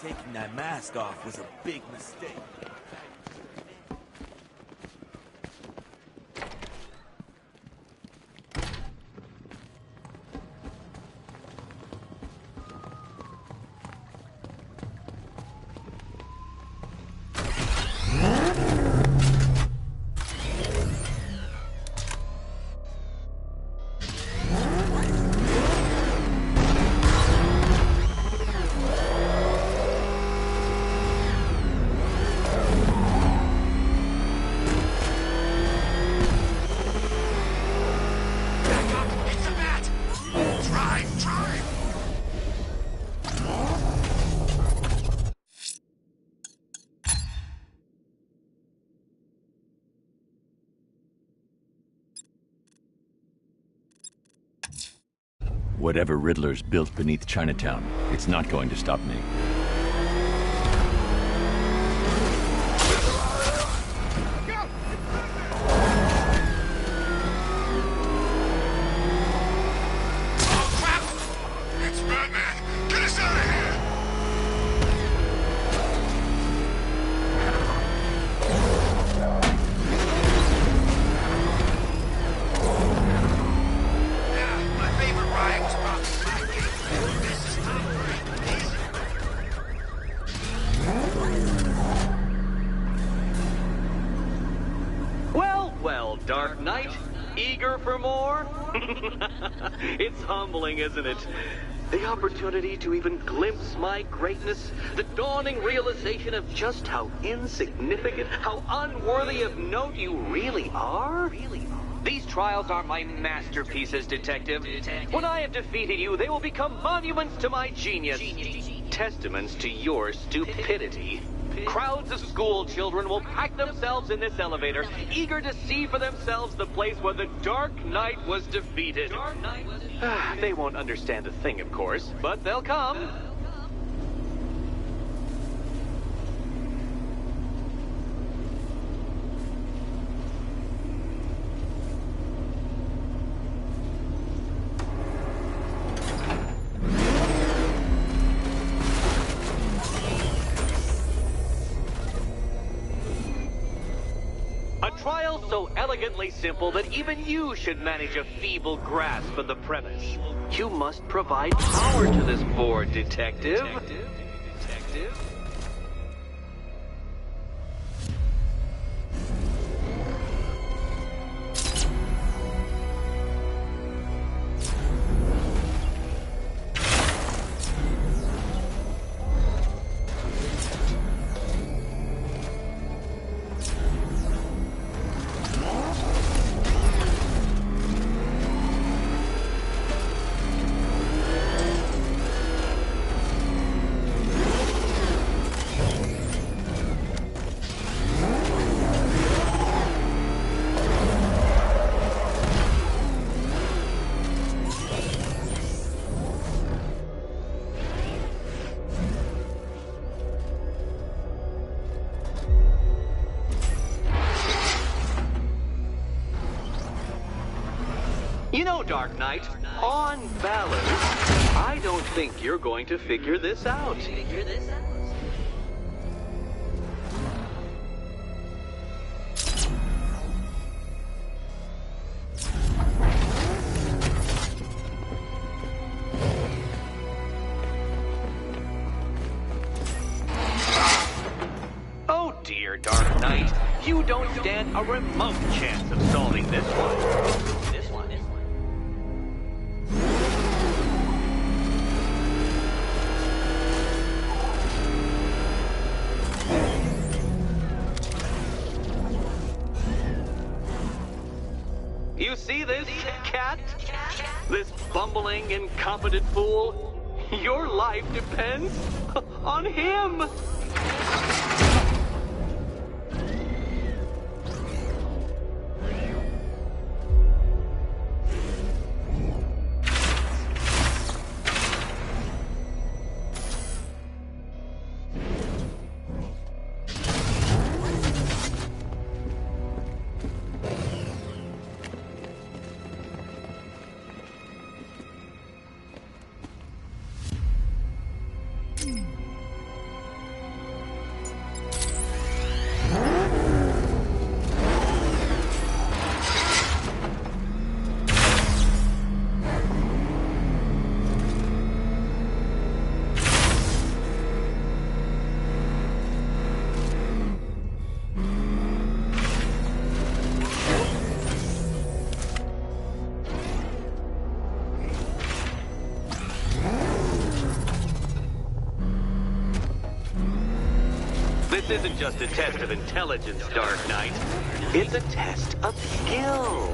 Taking that mask off was a big mistake. Whatever Riddler's built beneath Chinatown, it's not going to stop me. Dark Knight, eager for more? It's humbling, isn't it? The opportunity to even glimpse my greatness, the dawning realization of just how insignificant, how unworthy of note you really are. These trials are my masterpieces, Detective. When I have defeated you, they will become monuments to my genius, testaments to your stupidity. Crowds of school children will pack themselves in this elevator, eager to see for themselves the place where the Dark Knight was defeated. They won't understand a thing, of course, but they'll come. Trial so elegantly simple that even you should manage a feeble grasp of the premise. You must provide power to this board, Detective. You know, Dark Knight, on balance, I don't think you're going to figure this out. Oh dear, Dark Knight, you don't stand a remote chance of solving this one. You see this, cat? This bumbling, incompetent fool? Your life depends on him! isn't just a test of intelligence, Dark Knight. It's a test of skill.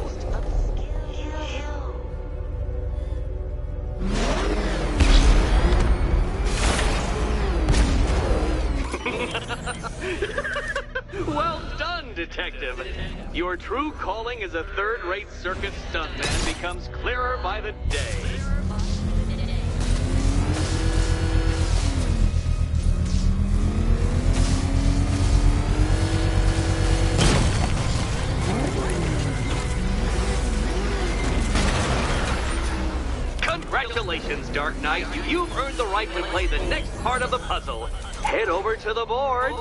Well done, Detective. Your true calling as a third-rate circus stuntman becomes clearer by the day. Congratulations, Dark Knight. You've earned the right to play the next part of the puzzle. Head over to the board.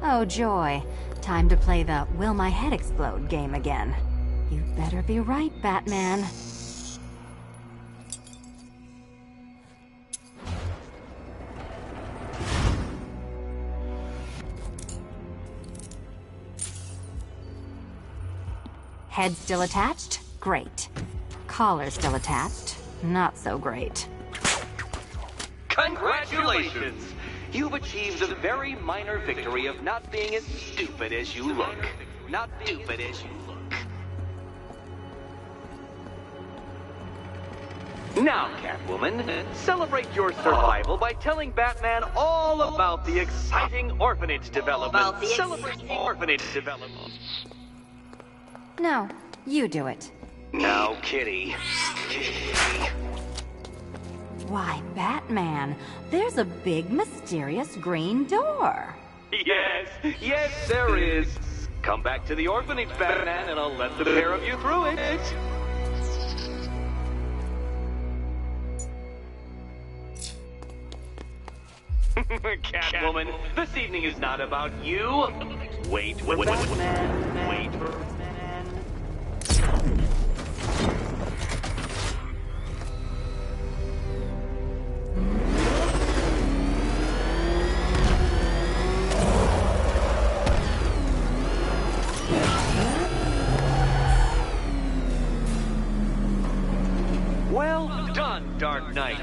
Oh, joy. Time to play the will my head explode game again. You better be right, Batman. Head still attached? Great. Collar still attached? Not so great. Congratulations! You've achieved the very minor victory of not being as stupid as you look. Not stupid as you look. Now, Catwoman, celebrate your survival by telling Batman all about the exciting orphanage development. Celebrate the orphanage development. No, you do it. Now, Kitty. Why, Batman, there's a big mysterious green door. Yes, there is. Come back to the orphanage, Batman, and I'll let the pair of you through it. Catwoman, this evening is not about you. Wait for Batman. Wait for Batman. Well done, Dark Knight.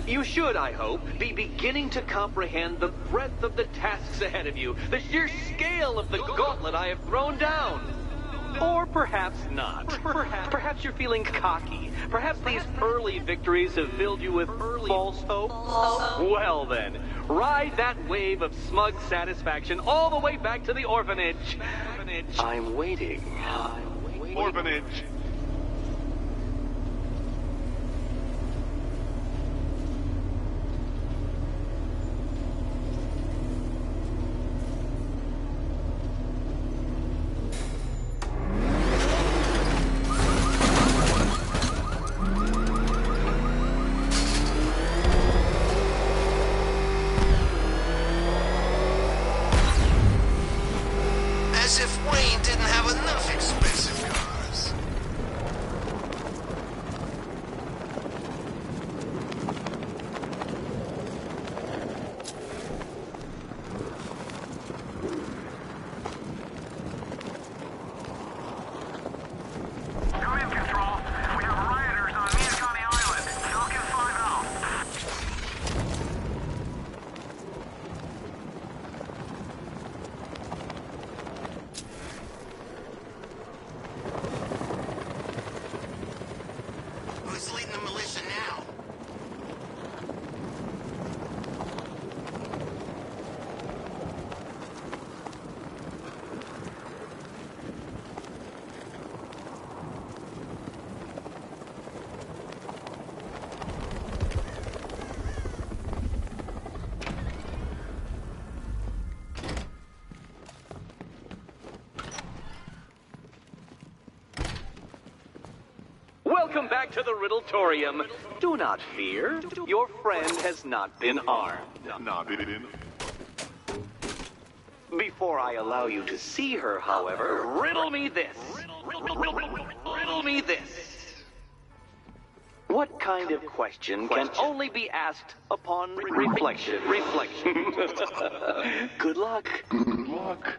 You should, I hope, be beginning to comprehend the breadth of the tasks ahead of you, the sheer scale of the gauntlet I have thrown down. Or perhaps not. Perhaps you're feeling cocky. Perhaps these early victories have filled you with false hope. Well then, ride that wave of smug satisfaction all the way back to the orphanage. I'm waiting. Orphanage. As if Wayne didn't have enough expensive cars. Come in, Control. We have rioters on Miyakami Island. Falcon 5 out. Who's leading the militia now? Welcome back to the Riddletorium. Do not fear. Your friend has not been harmed. Before I allow you to see her, however, riddle me this. Riddle me this. What kind of question can only be asked upon reflection? Good luck. Good luck.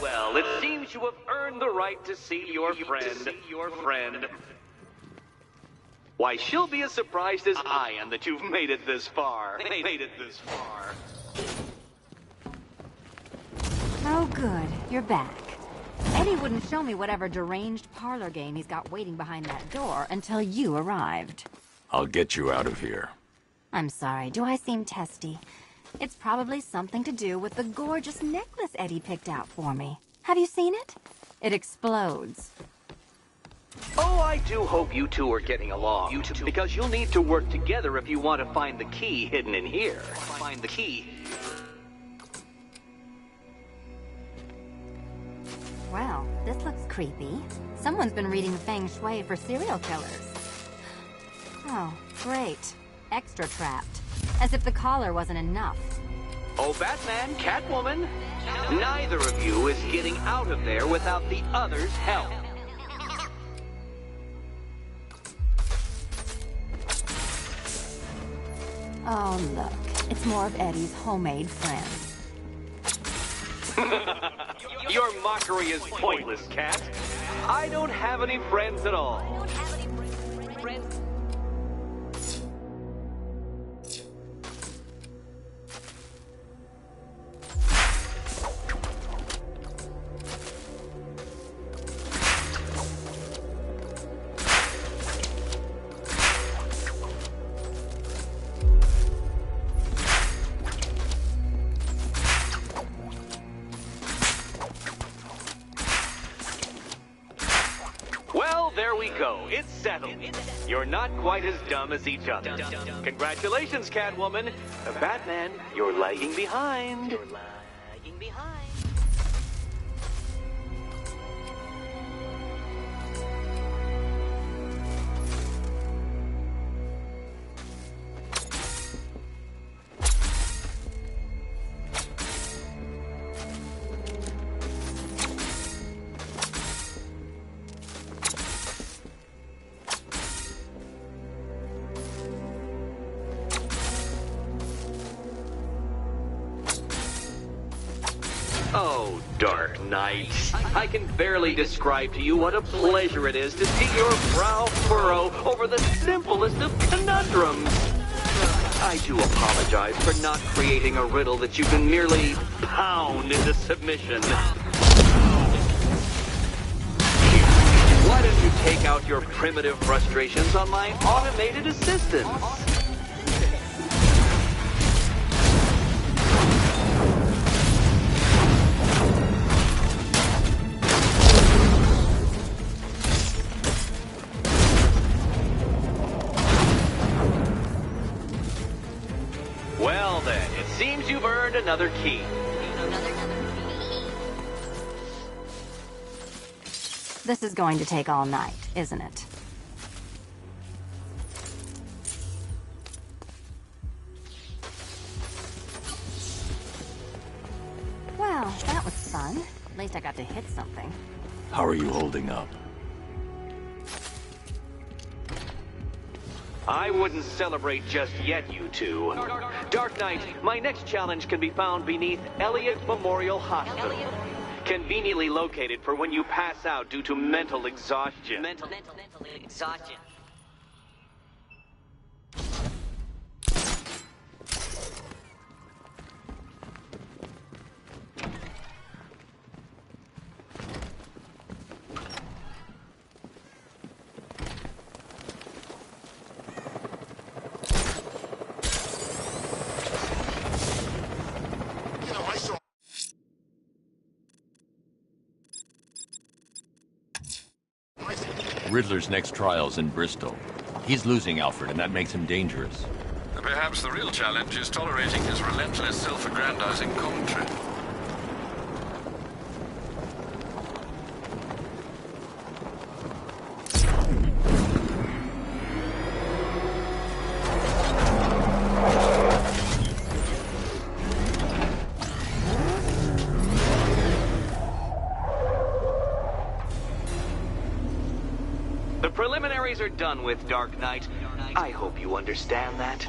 Well, it seems you have earned the right to see your friend. Why, she'll be as surprised as I am that you've made it this far. Oh, good. You're back. Eddie wouldn't show me whatever deranged parlor game he's got waiting behind that door until you arrived. I'll get you out of here. I'm sorry. Do I seem testy? It's probably something to do with the gorgeous necklace Eddie picked out for me. Have you seen it? It explodes. Oh, I do hope you two are getting along. Because you'll need to work together if you want to find the key hidden in here. Find the key. Well, this looks creepy. Someone's been reading Feng Shui for serial killers. Oh, great. Extra trapped. As if the collar wasn't enough. Oh, Batman, Catwoman, neither of you is getting out of there without the other's help. Oh, look. It's more of Eddie's homemade friends. Your mockery is pointless, Cat. I don't have any friends at all. Well, there we go. It's settled. You're not quite as dumb as each other. Congratulations, Catwoman. Batman, you're lagging behind. Oh, Dark Knight. I can barely describe to you what a pleasure it is to see your brow furrow over the simplest of conundrums. I do apologize for not creating a riddle that you can merely pound into submission. Why don't you take out your primitive frustrations on my automated assistant? Well then, it seems you've earned another key. This is going to take all night, isn't it? Well, that was fun. At least I got to hit something. How are you holding up? I wouldn't celebrate just yet, you two. Dark Knight, my next challenge can be found beneath Elliott Memorial Hospital. Conveniently located for when you pass out due to mental exhaustion. Mental exhaustion. Riddler's next trial's in Bristol. He's losing Alfred, and that makes him dangerous. Perhaps the real challenge is tolerating his relentless self-aggrandizing commentary. The preliminaries are done with, Dark Knight. I hope you understand that.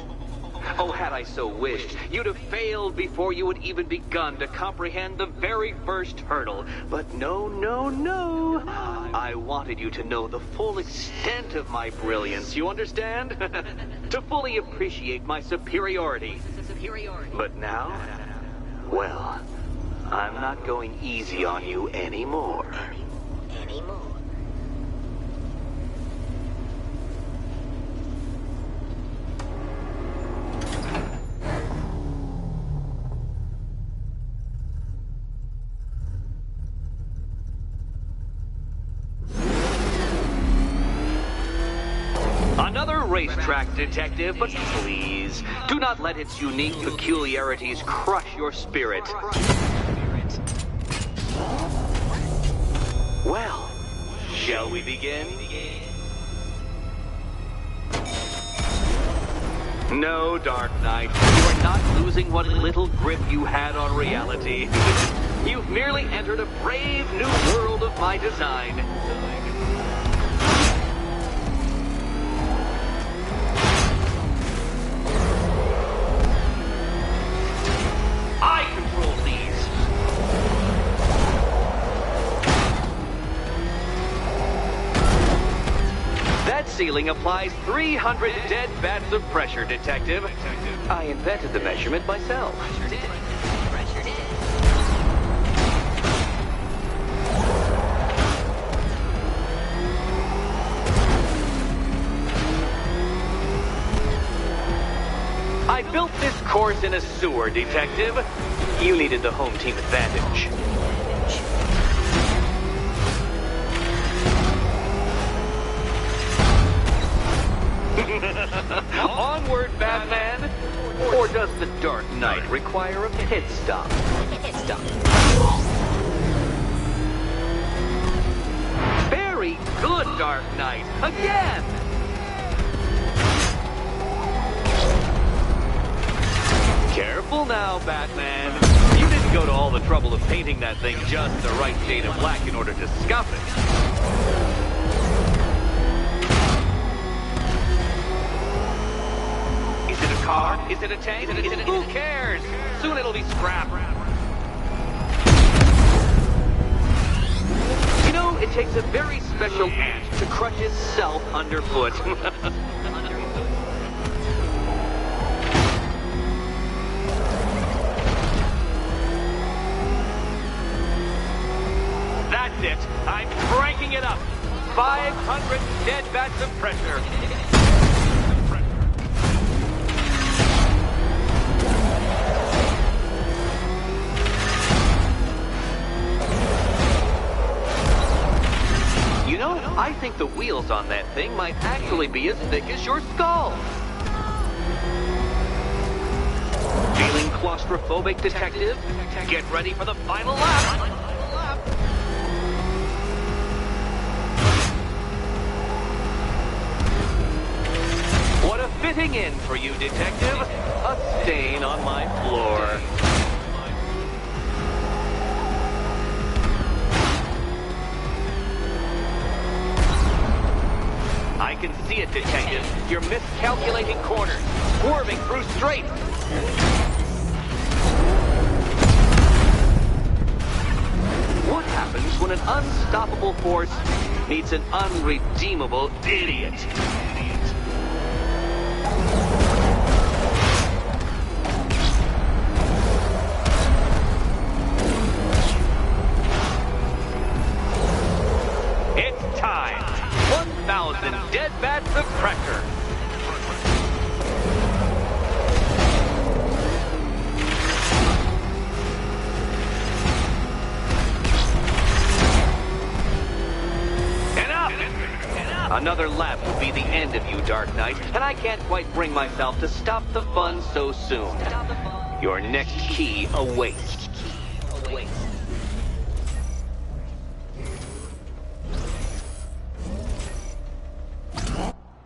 Oh, had I so wished, you'd have failed before you had even begun to comprehend the very first hurdle. But no, no, no. I wanted you to know the full extent of my brilliance, you understand? To fully appreciate my superiority. But now, well, I'm not going easy on you anymore. Another racetrack detective, but please, do not let its unique peculiarities crush your spirit. Well, shall we begin? No, Dark Knight, you are not losing what little grip you had on reality. You've merely entered a brave new world of my design. I control these. That ceiling applies 300 dead bats of pressure, Detective. I invented the measurement myself. I built this course in a sewer, Detective. You needed the home team advantage. Onward, Batman! Or does the Dark Knight require a pit stop? Very good, Dark Knight! Again! Careful now, Batman. You didn't go to all the trouble of painting that thing just the right shade of black in order to scuff it. Is it a car? Is it a tank? Who cares? Soon it'll be scrap. You know, it takes a very special ant to crush itself underfoot. That's it. I'm cranking it up. 500 dead bats of pressure. You know, I think the wheels on that thing might actually be as thick as your skull. Feeling claustrophobic, Detective? Get ready for the final lap. What a fitting in for you, Detective. A stain on my floor. I can see it, Detective. You're miscalculating corners, swerving through straights. What happens when an unstoppable force meets an unredeemable idiot? It's time. 1,000 dead bats of pressure. Enough! Another lap will be the end of you, Dark Knight, and I can't quite bring myself to stop the fun so soon. Your next key awaits.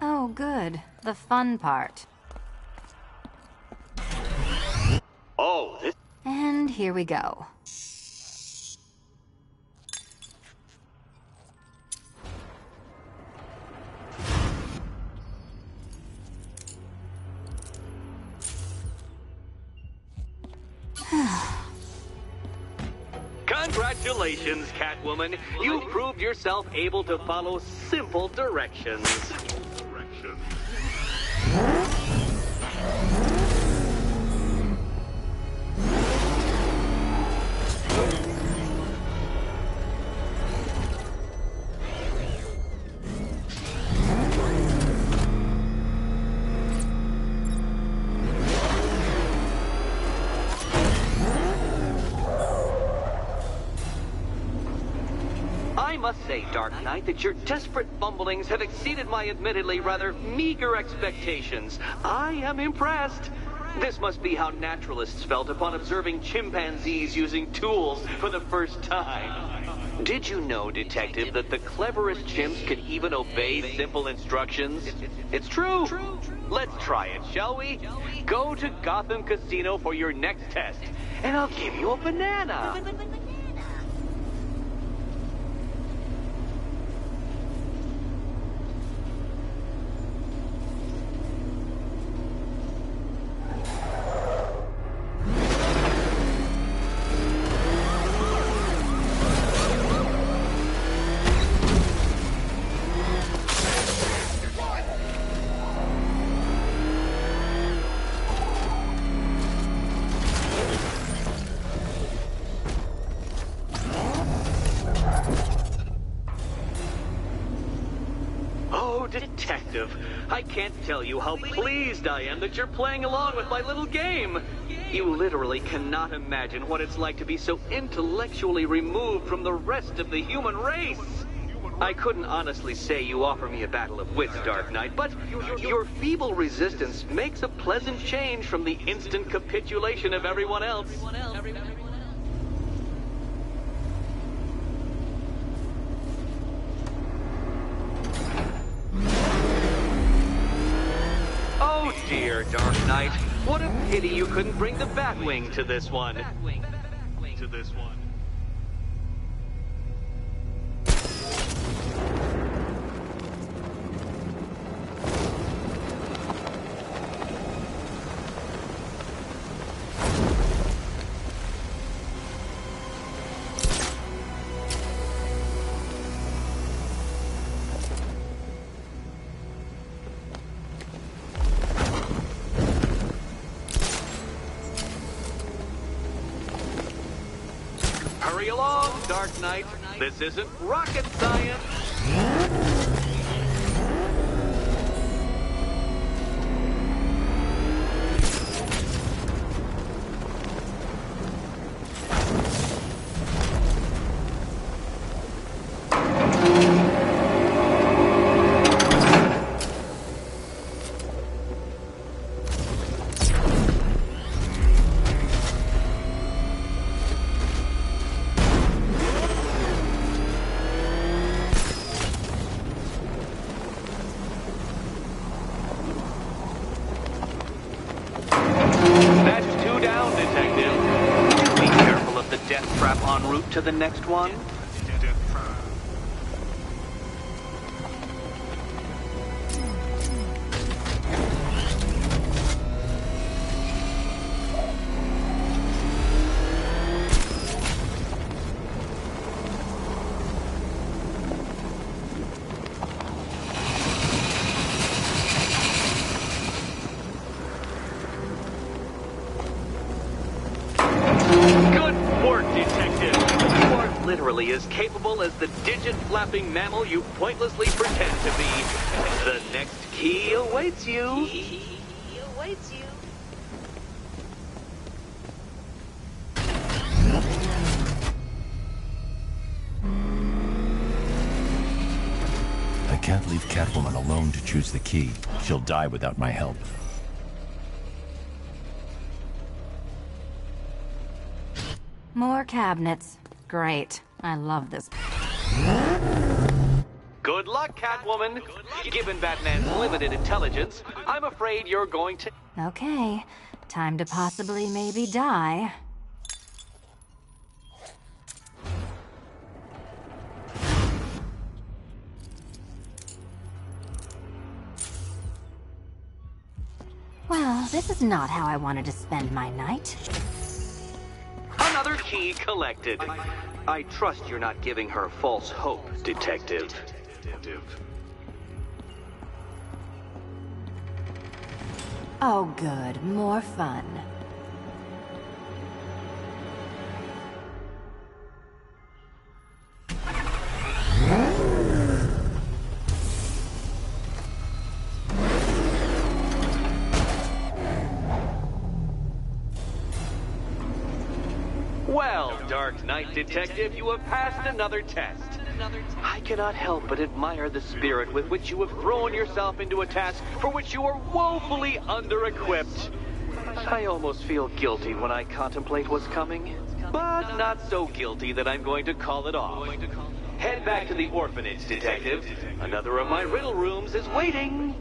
Oh, good. The fun part. Oh, this... And here we go. Congratulations, Catwoman. You proved yourself able to follow simple directions. I must say, Dark Knight, that your desperate fumblings have exceeded my admittedly rather meager expectations. I am impressed. This must be how naturalists felt upon observing chimpanzees using tools for the first time. Did you know, Detective, that the cleverest chimps can even obey simple instructions? It's true. Let's try it, shall we? Go to Gotham Casino for your next test, and I'll give you a banana. Detective, I can't tell you how pleased I am that you're playing along with my little game. You literally cannot imagine what it's like to be so intellectually removed from the rest of the human race. I couldn't honestly say you offer me a battle of wits, Dark Knight, but your feeble resistance makes a pleasant change from the instant capitulation of everyone else. Oh dear, Dark Knight. What a pity you couldn't bring the Batwing to this one. Hurry along, Dark Knight. This isn't rocket science. En route to the next one? Literally as capable as the digit-flapping mammal you pointlessly pretend to be. The next key awaits you. I can't leave Catwoman alone to choose the key. She'll die without my help. More cabinets. Great. I love this. Good luck, Catwoman. Given Batman's limited intelligence, I'm afraid you're going to... Okay. Time to possibly maybe die. Well, this is not how I wanted to spend my night. Another key collected. I trust you're not giving her false hope, Detective. Oh, good. More fun. Well, Dark Knight Detective, you have passed another test. I cannot help but admire the spirit with which you have thrown yourself into a task for which you are woefully under-equipped. I almost feel guilty when I contemplate what's coming, but not so guilty that I'm going to call it off. Head back to the orphanage, Detective. Another of my riddle rooms is waiting.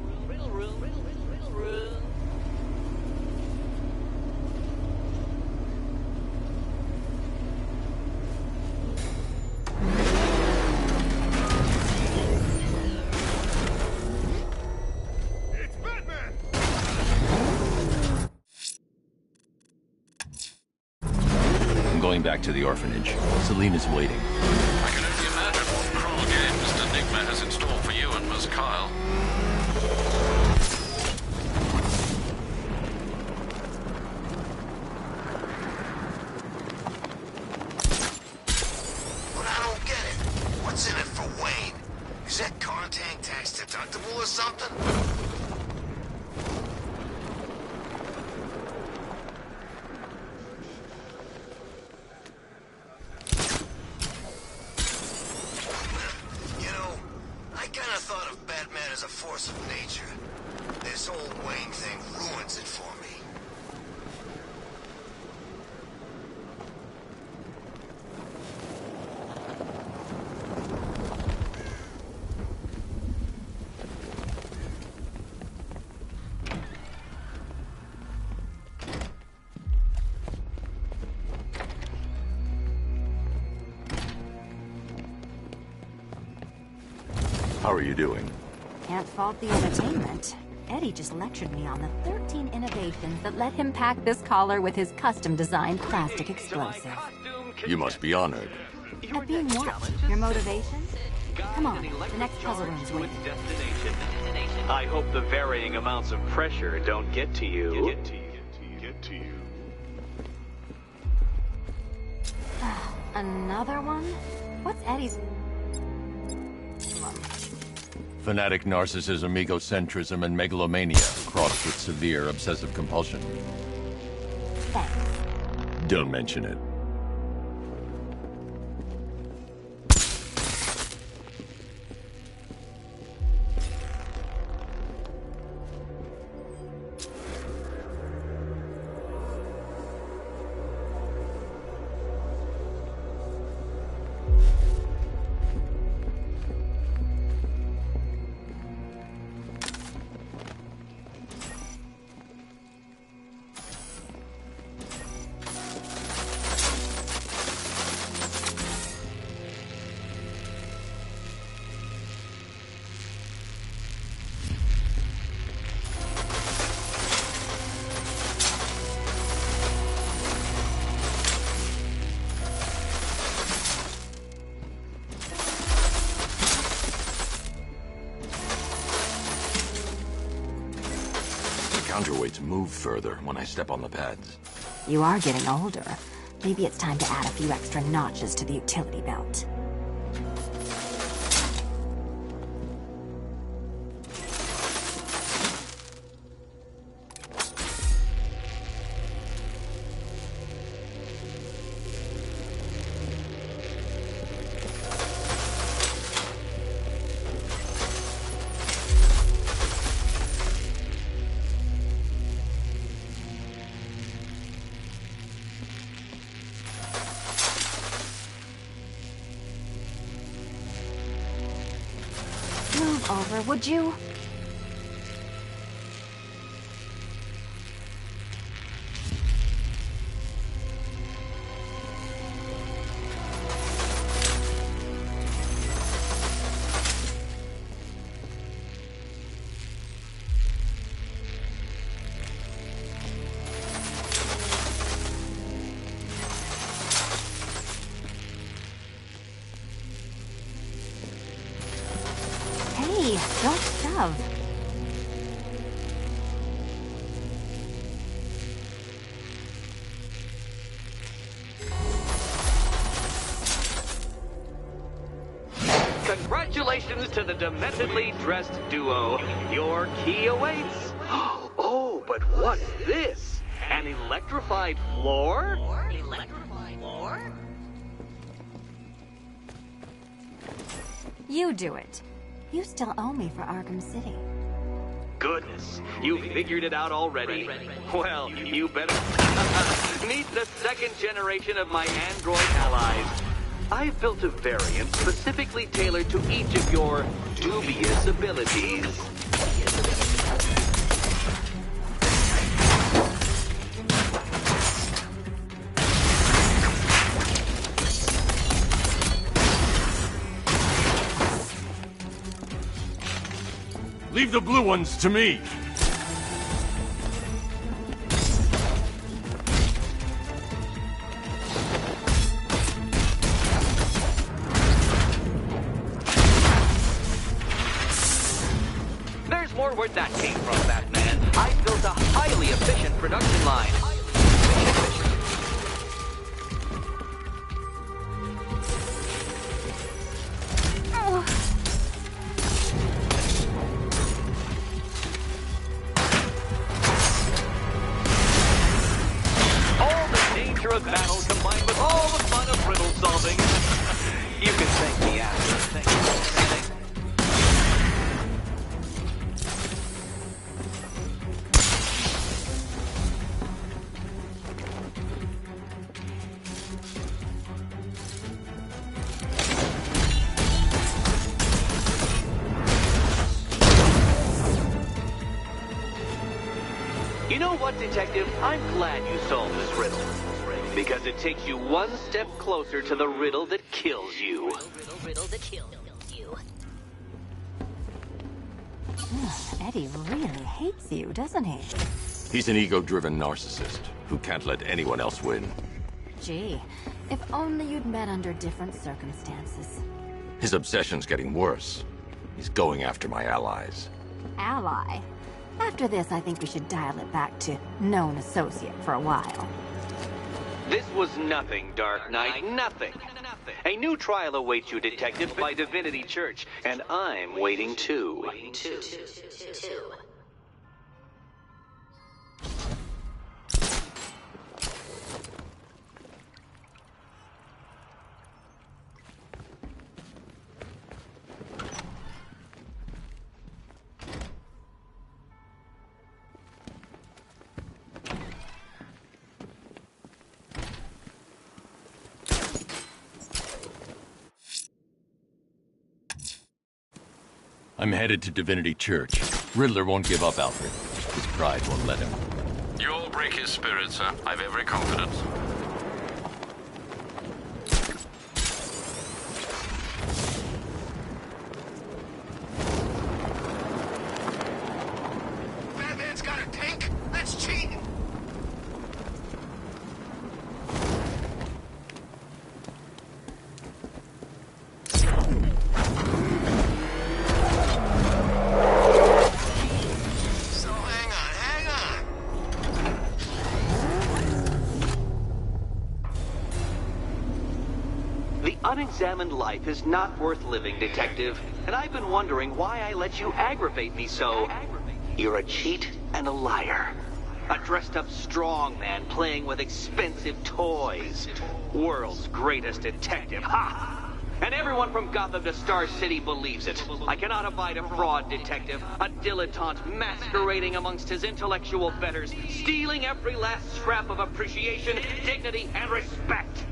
I'm going back to the orphanage. Selena's waiting. I can only imagine what cruel game Mr. Nigma has in store for you and Miss Kyle. But I don't get it. What's in it for Wayne? Is that contact tax deductible or something? You know, I kinda thought of Batman as a force of nature. This whole Wayne thing ruins it for me. How are you doing? Can't fault the entertainment. Eddie just lectured me on the 13 innovations that let him pack this collar with his custom-designed plastic explosive. You must be honored. At being what? Your motivation? Come on, the next puzzle room's waiting. I hope the varying amounts of pressure don't get to you. Another one? What's Eddie's... Fanatic narcissism, egocentrism, and megalomania, crossed with severe obsessive compulsion. Thanks. Don't mention it. Counterweights move further when I step on the pads. You are getting older. Maybe it's time to add a few extra notches to the utility belt. over, would you? Hey, don't shove. Congratulations to the dementedly dressed duo. Your key awaits. Oh, but what's this? An electrified floor? You do it. You still owe me for Arkham City. Goodness, you figured it out already? Well, you better meet the second generation of my android allies. I've built a variant specifically tailored to each of your dubious abilities. Leave the blue ones to me! There's more where that came from, Batman. I built a highly efficient production line. All the danger of battle combined with all the fun of riddle solving. You can thank me after. Thank you. You know what, Detective? I'm glad you solved this riddle. Because it takes you one step closer to the riddle that kills you. Eddie really hates you, doesn't he? He's an ego-driven narcissist who can't let anyone else win. Gee, if only you'd met under different circumstances. His obsession's getting worse. He's going after my allies. Ally. After this, I think we should dial it back to known associate for a while. This was nothing, Dark Knight, nothing. A new trial awaits you, Detective, by Divinity Church, and I'm waiting too. I'm headed to Divinity Church. Riddler won't give up, Alfred. His pride won't let him. You'll break his spirit, sir. I've every confidence. Batman's got a tank? That's cheating! So hang on. The unexamined life is not worth living, Detective, and I've been wondering why I let you aggravate me so. You're a cheat and a liar. A dressed-up strongman playing with expensive toys. World's greatest detective, ha! And everyone from Gotham to Star City believes it. I cannot abide a fraud, Detective. A dilettante masquerading amongst his intellectual betters, stealing every last scrap of appreciation, dignity, and respect.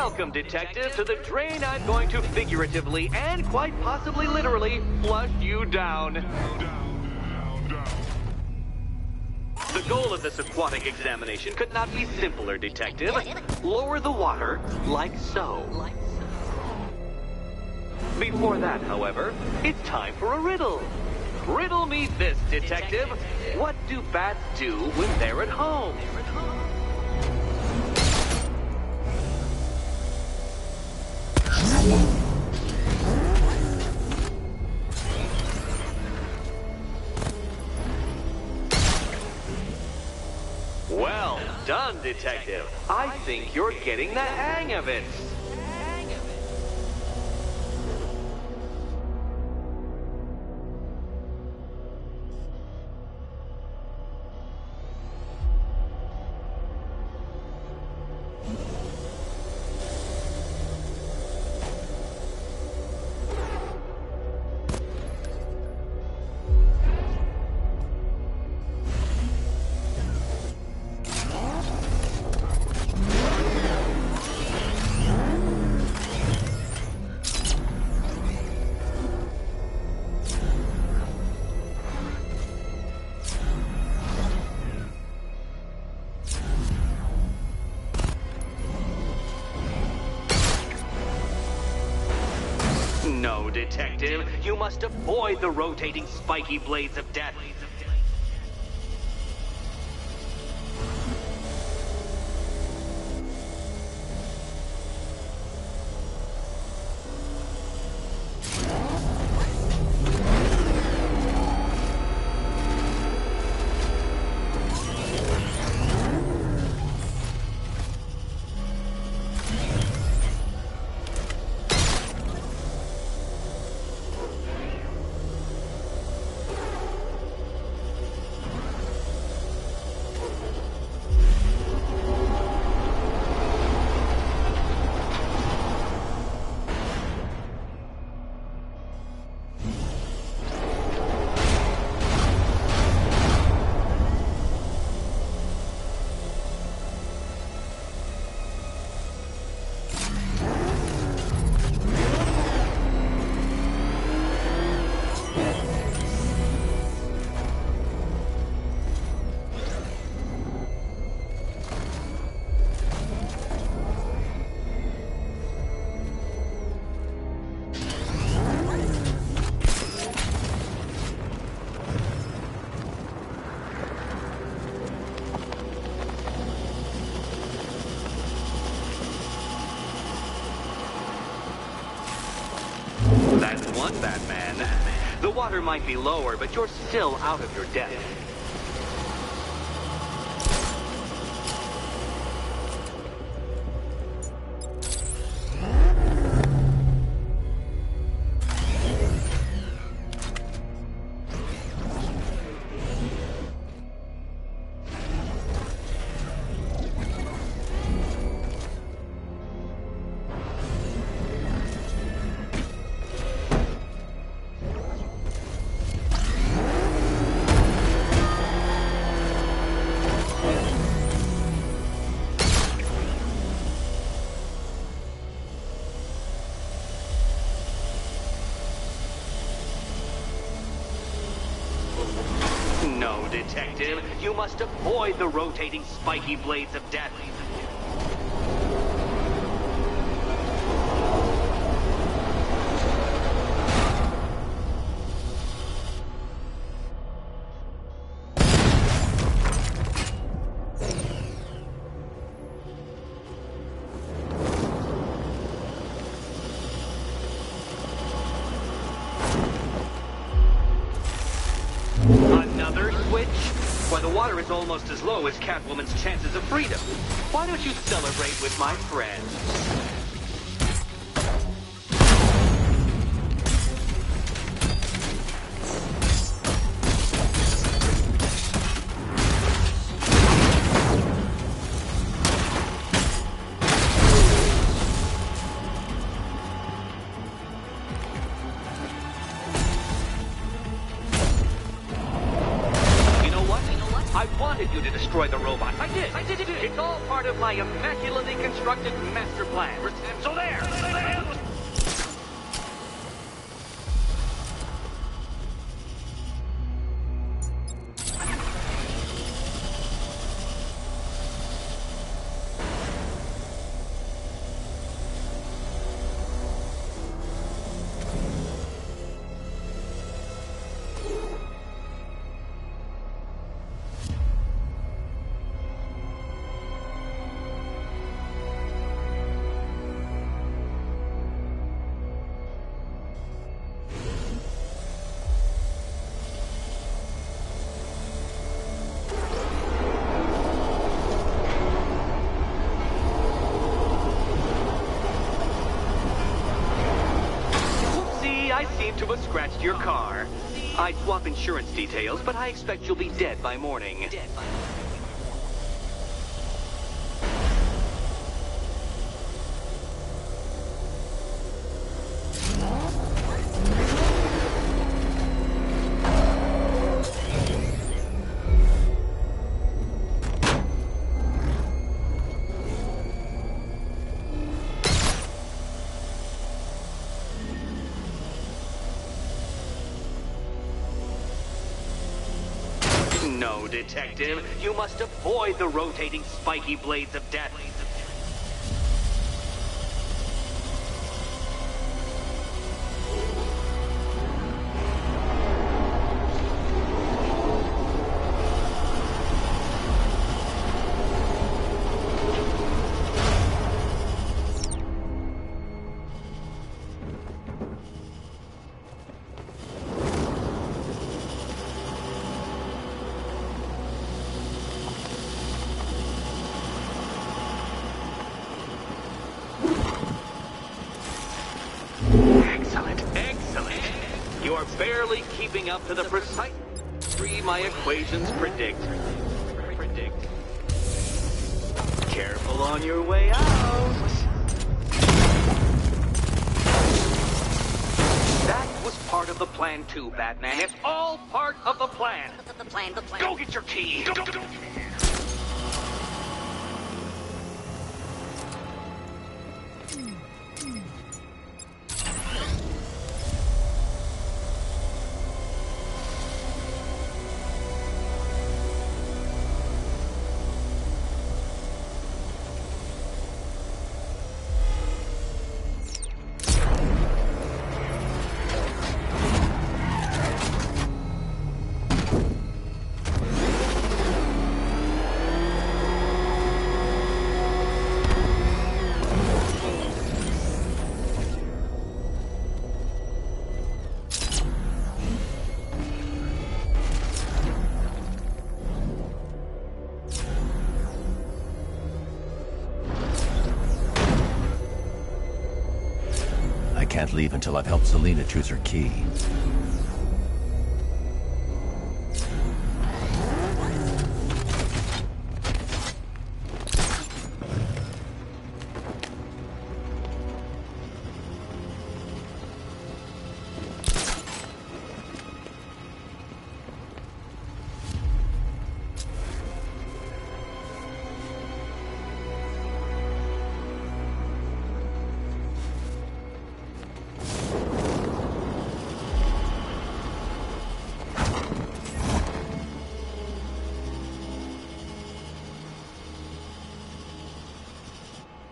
Welcome, Detective, to the drain I'm going to figuratively and quite possibly literally flush you down. The goal of this aquatic examination could not be simpler, Detective. Lower the water like so. Before that, however, it's time for a riddle. Riddle me this, Detective. What do bats do when they're at home? Well done, Detective. I think you're getting the hang of it. No, Detective. You must avoid the rotating spiky blades of death. That's one, Batman. The water might be lower, but you're still out of your depth. No, Detective. You must avoid the rotating spiky blades of death. Another switch? Why, the water is almost as low as Catwoman's chances of freedom. Why don't you celebrate with my friend? I want wanted you to destroy the robots. I did. It's all part of my immaculately constructed master plan. So there. I seem to have scratched your car. I'd swap insurance details, but I expect you'll be dead by morning. No, Detective. You must avoid the rotating spiky blades of death. Excellent. You are barely keeping up to the precise degree my equations predict. Careful on your way out. That was part of the plan too, Batman. It's all part of the plan. The plan. Go get your key. Go. I can't leave until I've helped Selina choose her key.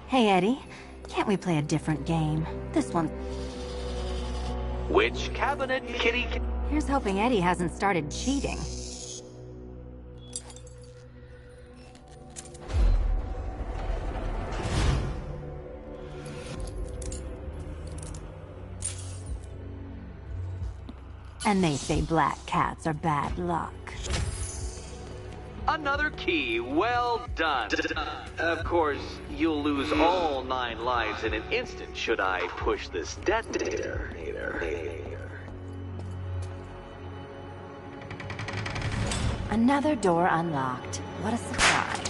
Hey, Eddie. Can't we play a different game? This one. Which cabinet, kitty? Here's hoping Eddie hasn't started cheating. And they say black cats are bad luck. Another key. Well done. Of course, you'll lose all 9 lives in an instant should I push this detonator. Another door unlocked. What a surprise.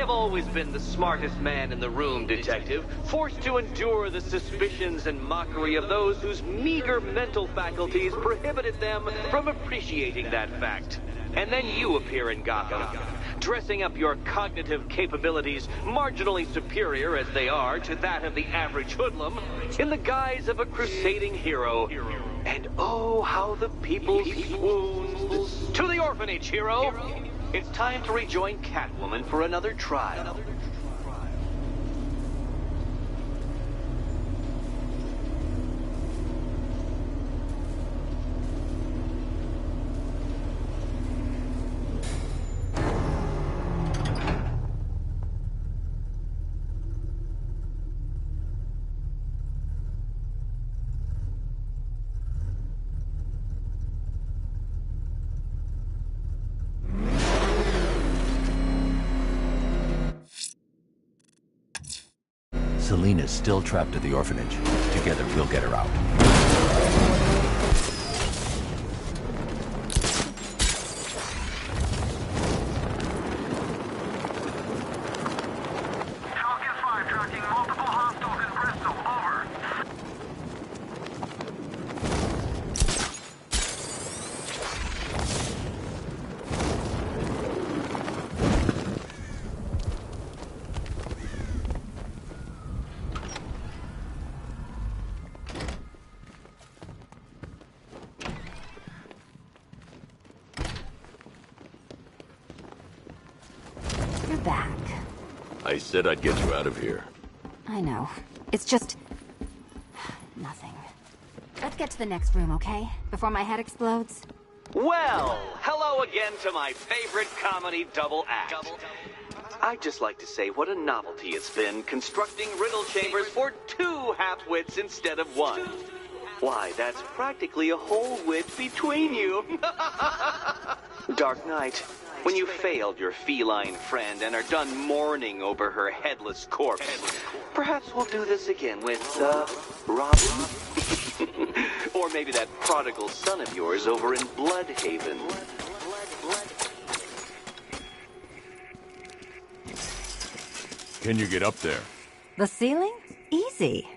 have always been the smartest man in the room, Detective, forced to endure the suspicions and mockery of those whose meager mental faculties prohibited them from appreciating that fact. And then you appear in Gotham, dressing up your cognitive capabilities marginally superior as they are to that of the average hoodlum, in the guise of a crusading hero. And oh, how the people swooned. To the orphanage, hero! It's time to rejoin Catwoman for another trial. Selina's still trapped at the orphanage. Together, we'll get her out. Falcon 5 tracking multiple hostiles in Bristol. Over. You're back. I said I'd get you out of here. I know. It's just... nothing. Let's get to the next room, okay? Before my head explodes. Well, hello again to my favorite comedy double act. I'd just like to say what a novelty it's been constructing riddle chambers for 2 half-wits instead of 1. Why, that's practically a whole wit between you. Dark Knight, when you failed your feline friend and are done mourning over her headless corpse, perhaps we'll do this again with, Robin? Or maybe that prodigal son of yours over in Bloodhaven. Can you get up there? The ceiling? Easy.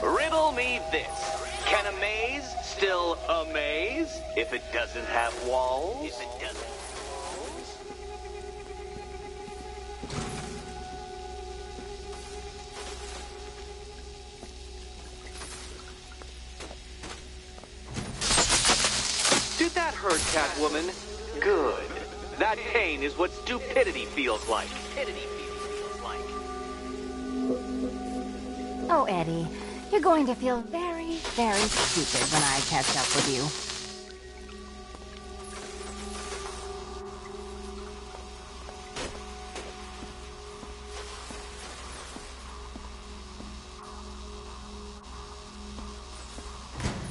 Riddle me this. Can a maze still amaze if it doesn't have walls? Did that hurt, Catwoman? Good. That pain is what stupidity feels like. Oh, Eddie, you're going to feel very, very stupid when I catch up with you.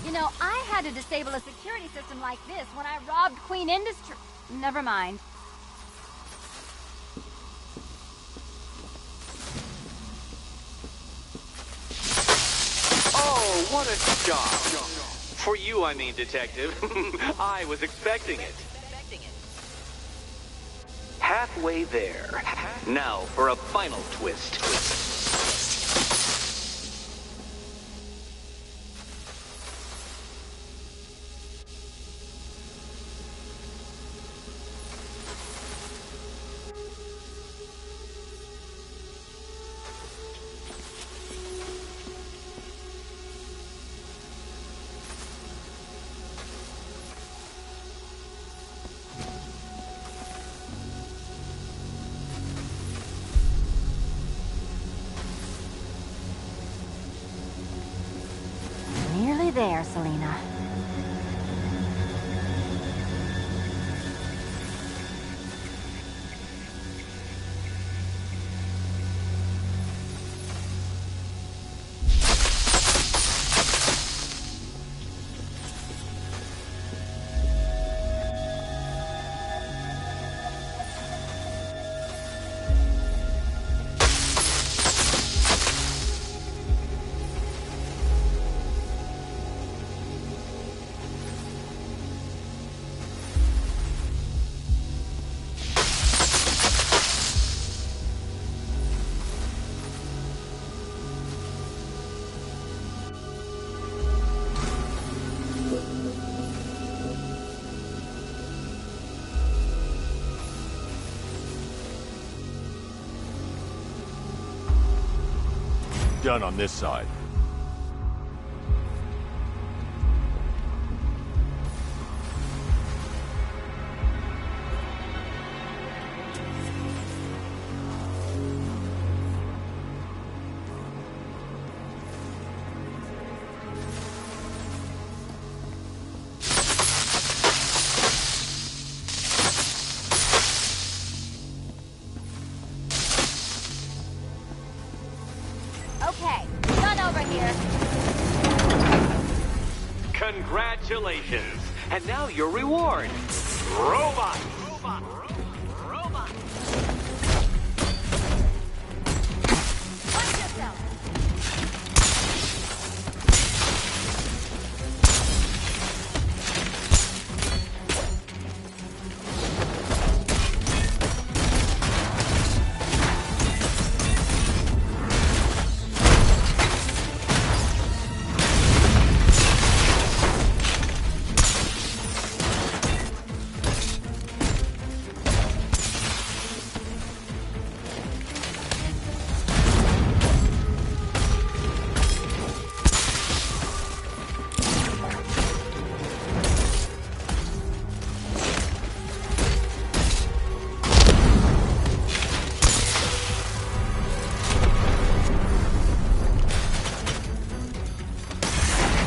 You know, I had to disable a security system like this when I robbed Queen Industry. Never mind. Oh, what a shock. For you, I mean, Detective. I was expecting it. Halfway there. Now for a final twist. Nearly there, Selina. done on this side. Okay, done over here. Congratulations. And now your reward. Robot. Watch yourself.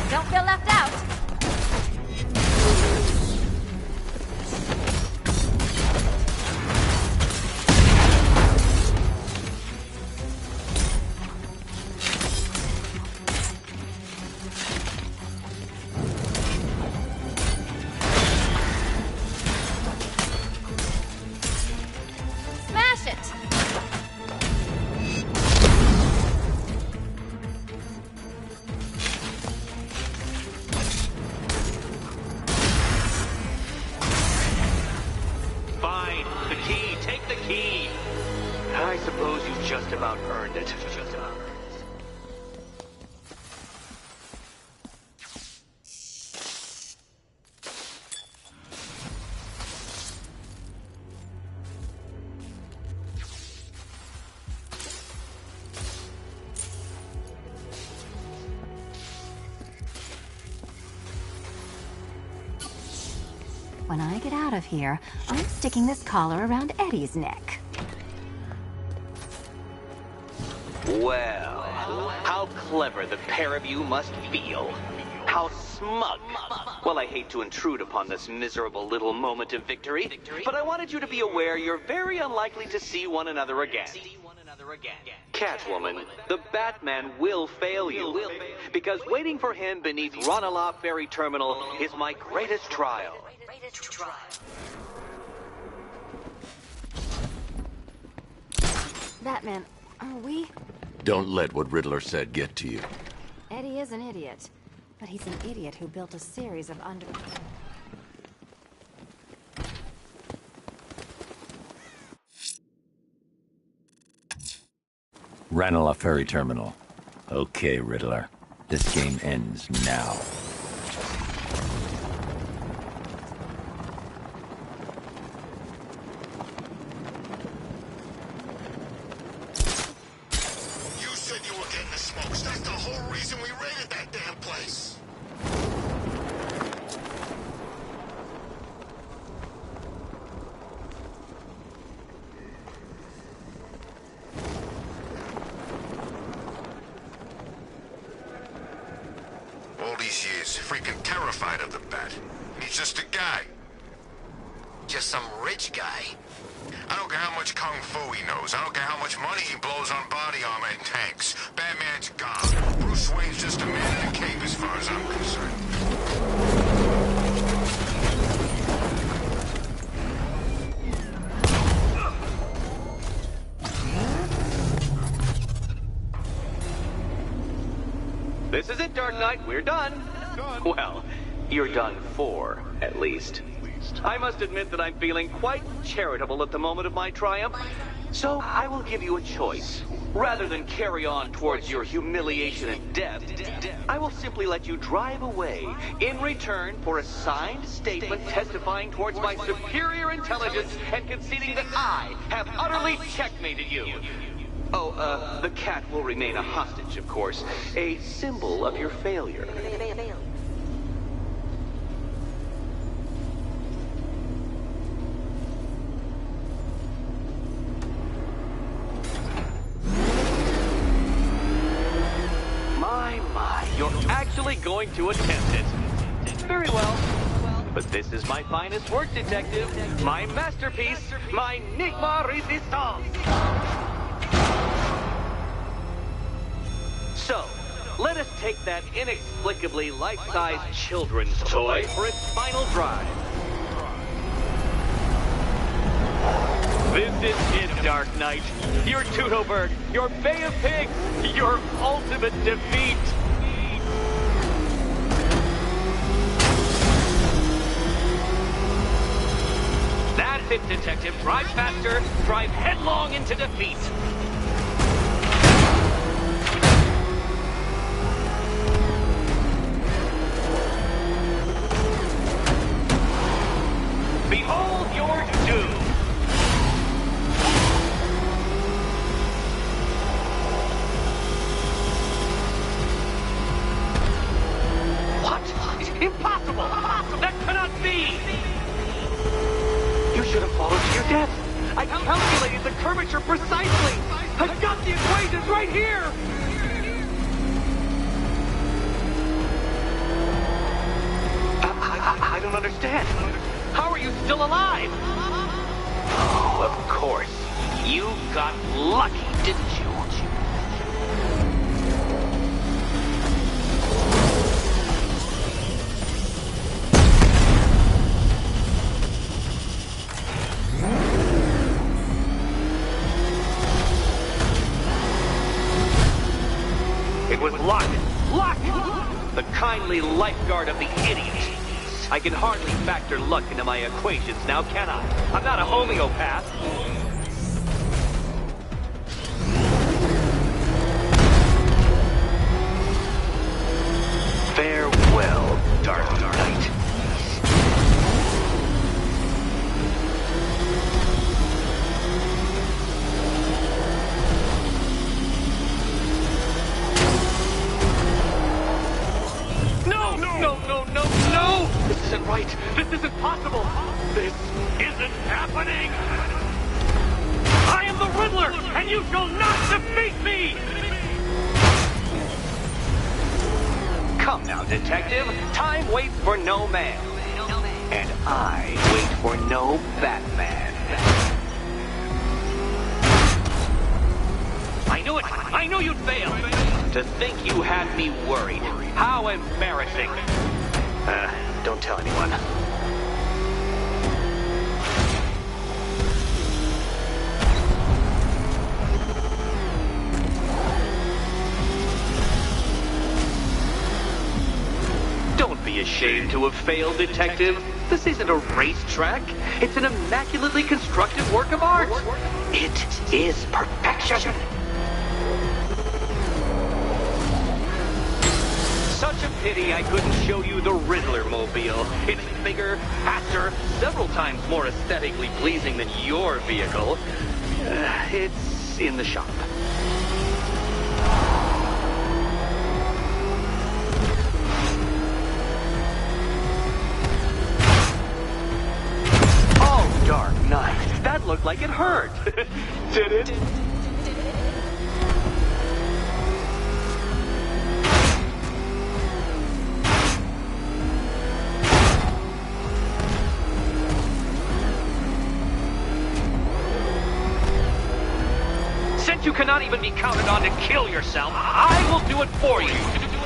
Don't feel left out. Smash it. Fine. The key. Take the key. I suppose you've just about earned it. When I get out of here, I'm sticking this collar around Eddie's neck. Well, how clever the pair of you must feel. How smug. Well, I hate to intrude upon this miserable little moment of victory, but I wanted you to be aware you're very unlikely to see one another again. Catwoman, the Batman will fail you, because waiting for him beneath Ranelagh Ferry Terminal is my greatest trial. Batman, are we? Don't let what Riddler said get to you. Eddie is an idiot, but he's an idiot who built a series of Ranelagh Ferry Terminal. Okay, Riddler. This game ends now. You said you were getting the smokes. That's the whole reason we raided that damn place. All these years, freaking terrified of the Bat. He's just a guy. Just some rich guy. I don't care how much kung fu he knows. I don't care how much money he blows on body armor and tanks. Batman's gone. Bruce Wayne's just a man in a cape as far as I'm concerned. This is it, Dark Knight. We're done. Well, you're done for, at least. I must admit that I'm feeling quite charitable at the moment of my triumph. So I will give you a choice. Rather than carry on towards your humiliation and death, I will simply let you drive away in return for a signed statement testifying towards my superior intelligence and conceding that I have utterly checkmated you. Oh, the cat will remain a hostage, of course. A symbol of your failure. My, you're actually going to attempt it. Very well. But this is my finest work, Detective. My masterpiece, my Enigma Resistance. So, let us take that inexplicably life-sized children's toy for its final drive. This is it, Dark Knight. Your Tutoberg, your Bay of Pigs, your ultimate defeat. That's it, Detective. Drive faster, drive headlong into defeat. Behold your doom. What? Impossible! That cannot be! You should have followed to your death. I calculated the curvature precisely. I've got the equations right here. I don't understand. How are you still alive? Oh, of course. You got lucky, didn't you? It was Luck! Luck! The kindly lifeguard of the idiot. I can hardly factor luck into my equations now, can I? I'm not a homeopath. Farewell, Dark Knight. No! This isn't right. This isn't possible. This isn't happening. I am the Riddler, and you shall not defeat me! Come now, Detective. Time waits for no man. And I wait for no Batman. I knew it! I knew you'd fail! To think you had me worried. How embarrassing. Don't tell anyone. Don't be ashamed to have failed, Detective. This isn't a racetrack. It's an immaculately constructed work of art. It is perfection. Such a pity I couldn't show you the Riddler mobile. It's bigger, faster, several times more aesthetically pleasing than your vehicle. It's in the shop. Oh, Dark Knight, that looked like it hurt. Did it? You cannot even be counted on to kill yourself. I will do it for you.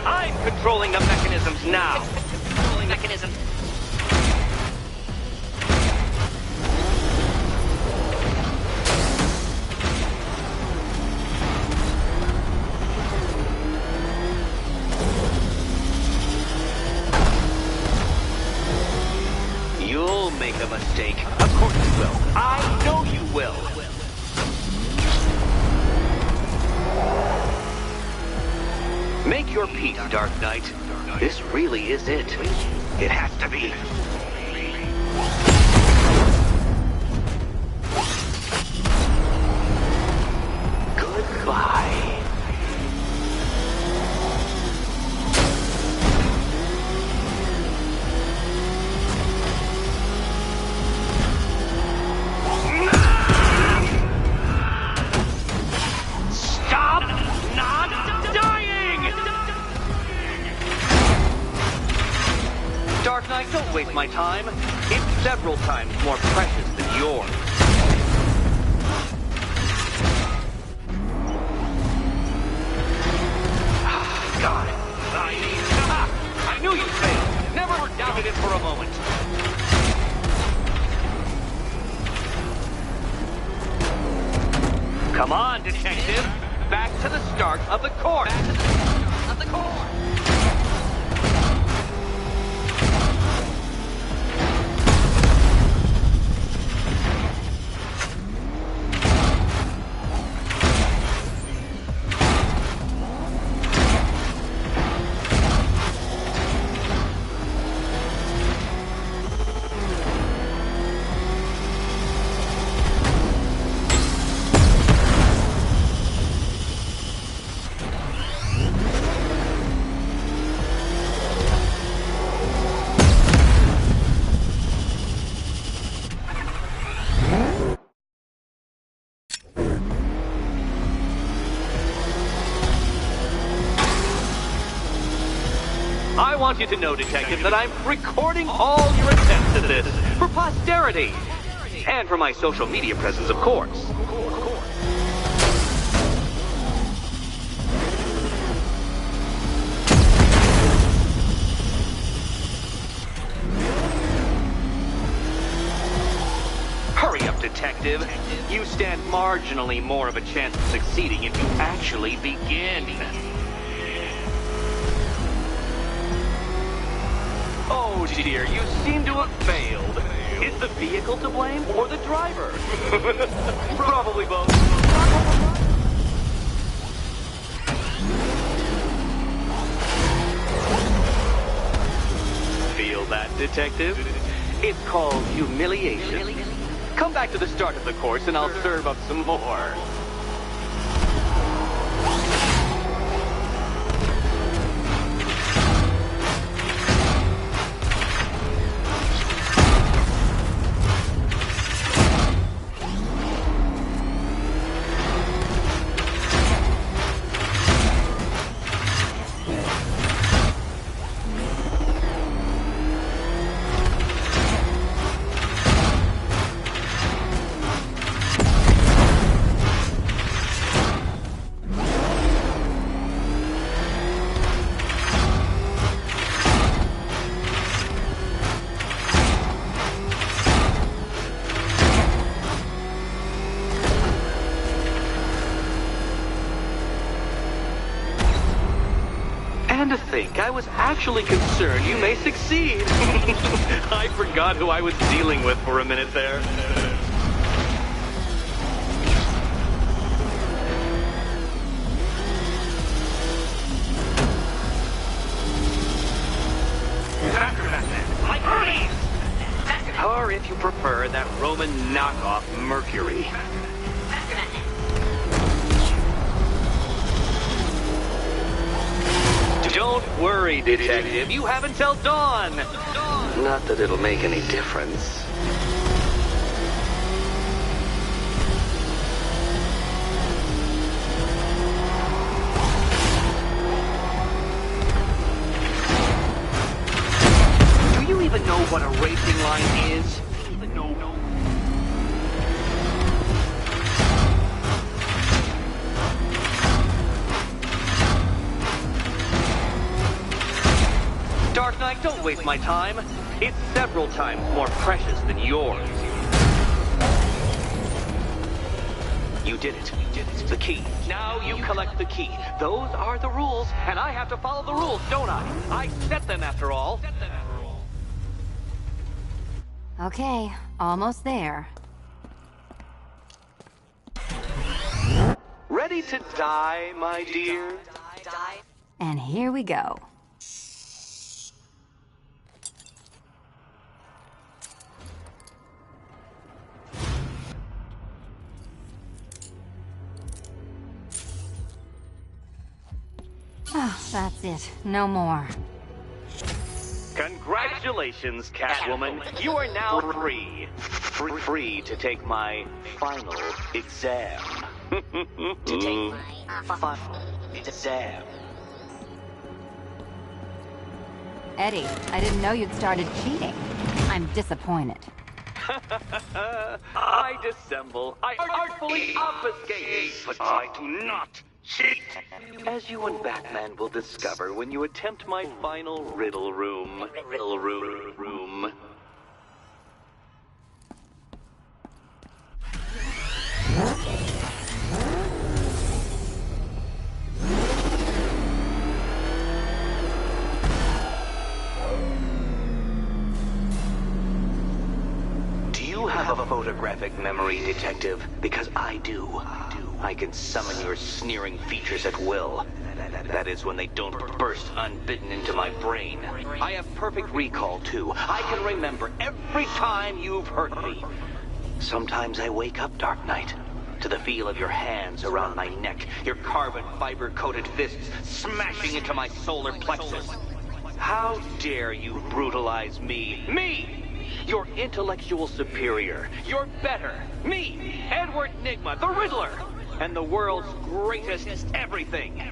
I'm controlling the mechanisms now. Controlling mechanisms. You'll make a mistake. Of course you will. I know you will. Make your peace, Dark Knight. This really is it. It has to be. Good don't waste my time. It's several times more precious than yours. God, I knew you'd fail. Never doubted it for a moment. Come on, detective. Back to the start of the course. I want you to know, Detective, that I'm recording all your attempts at this for posterity. And for my social media presence, of course. Hurry up, Detective. You stand marginally more of a chance of succeeding if you actually begin. Oh dear, you seem to have failed. Is the vehicle to blame or the driver? Probably both. Feel that, Detective? It's called humiliation. Come back to the start of the course and I'll serve up some more. And to think, I was actually concerned you may succeed. I forgot who I was dealing with for a minute there. Or if you prefer, that Roman knockoff Mercury. Don't worry, Detective. You have until dawn. Not that it'll make any difference. Do you even know what a racing line is? Dark Knight, don't waste my time. It's several times more precious than yours. You did it. The key. Now you collect the key. Those are the rules, and I have to follow the rules, don't I? I set them after all. Okay, almost there. Ready to die, my dear? And here we go. Oh, that's it. No more. Congratulations, Catwoman. You are now free. Free to take my final exam. To take my final exam. Eddie, I didn't know you'd started cheating. I'm disappointed. I dissemble. I artfully obfuscate. But I do not cheat. As you and Batman will discover when you attempt my final riddle room. Riddle room. You have a photographic memory, Detective, because I do. I can summon your sneering features at will. That is when they don't burst unbidden into my brain. I have perfect recall, too. I can remember every time you've hurt me. Sometimes I wake up, Dark Knight, to the feel of your hands around my neck, your carbon fiber-coated fists smashing into my solar plexus. How dare you brutalize me? Me! Your intellectual superior. You're better. Me, Edward Nygma, the Riddler, and the world's greatest everything.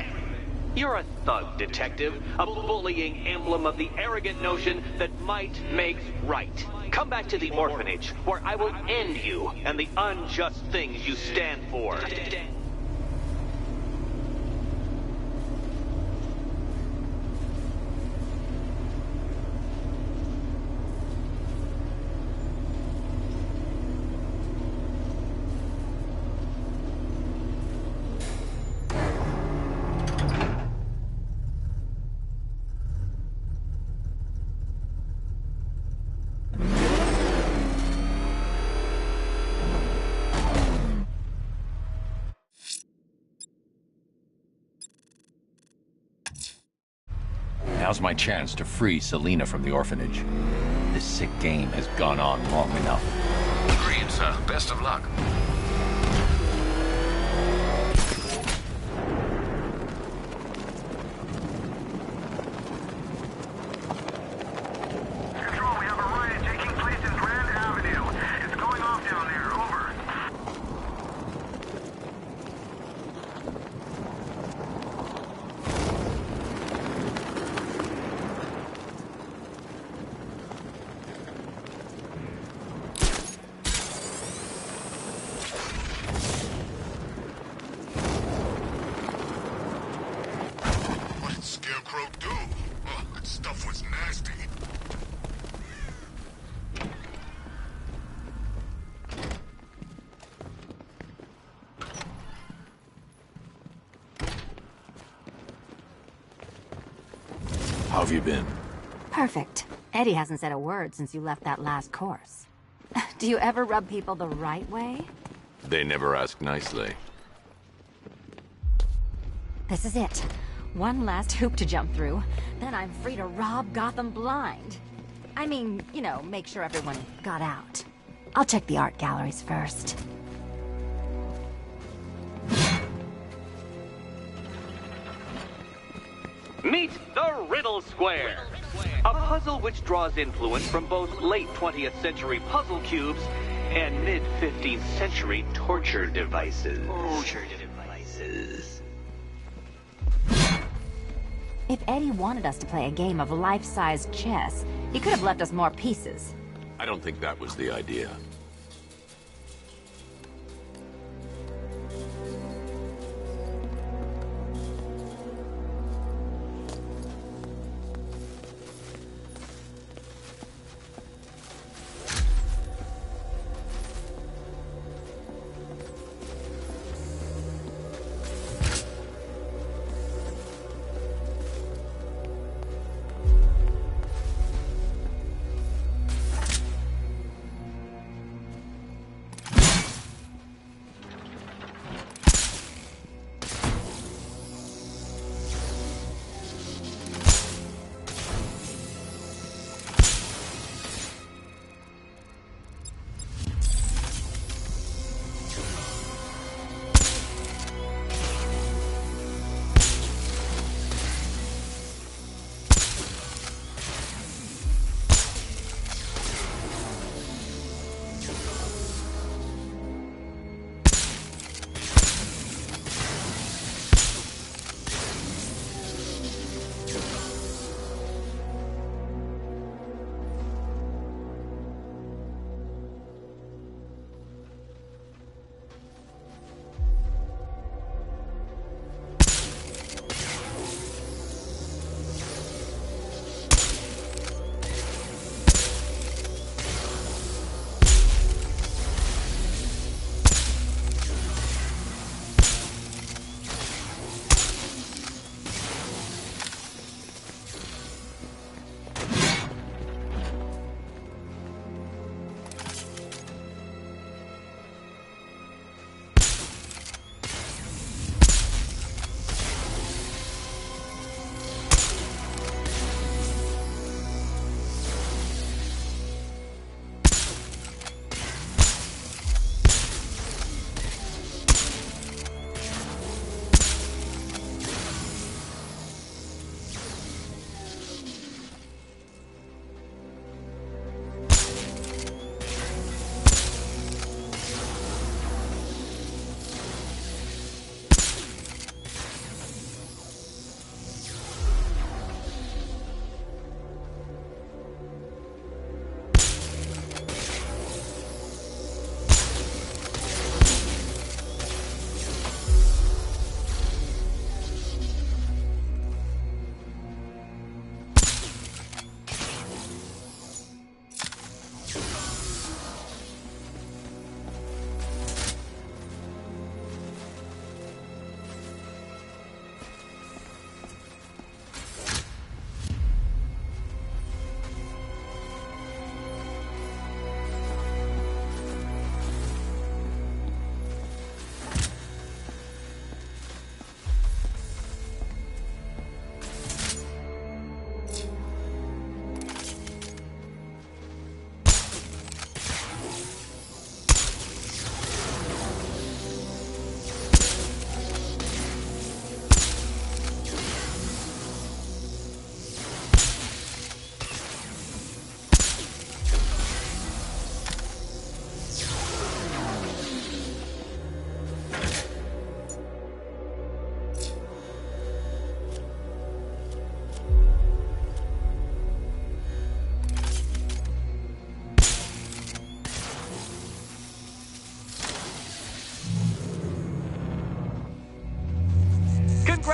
You're a thug, Detective, a bullying emblem of the arrogant notion that might makes right. Come back to the orphanage, where I will end you and the unjust things you stand for. Now's my chance to free Selina from the orphanage. This sick game has gone on long enough. Agreed, sir. Best of luck. Control, we have a riot taking place in Grand Avenue. It's going off down there. Over. What did Scarecrow do? Oh, that stuff was nasty. How have you been? Perfect. Eddie hasn't said a word since you left that last course. Do you ever rub people the right way? They never ask nicely. This is it. One last hoop to jump through. Then I'm free to rob Gotham blind. I mean, you know, make sure everyone got out. I'll check the art galleries first. Meet the Riddle Square, a puzzle which draws influence from both late 20th century puzzle cubes and mid 15th century torture devices. If Eddie wanted us to play a game of life-size chess, he could have left us more pieces. I don't think that was the idea.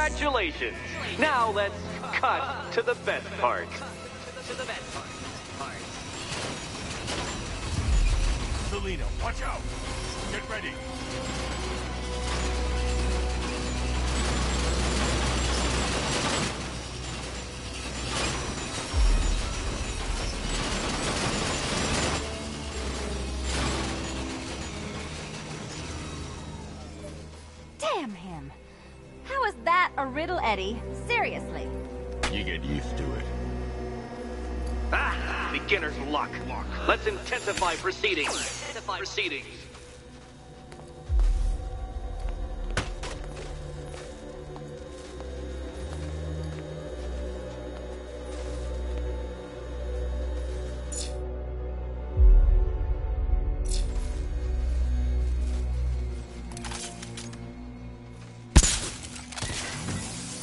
Congratulations! Now let's cut to the best part. Selina, watch out! Get ready! Damn him. How is that a riddle, Eddie? Seriously. You get used to it. Ah, beginner's luck. Let's intensify proceedings.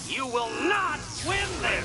You will not win this!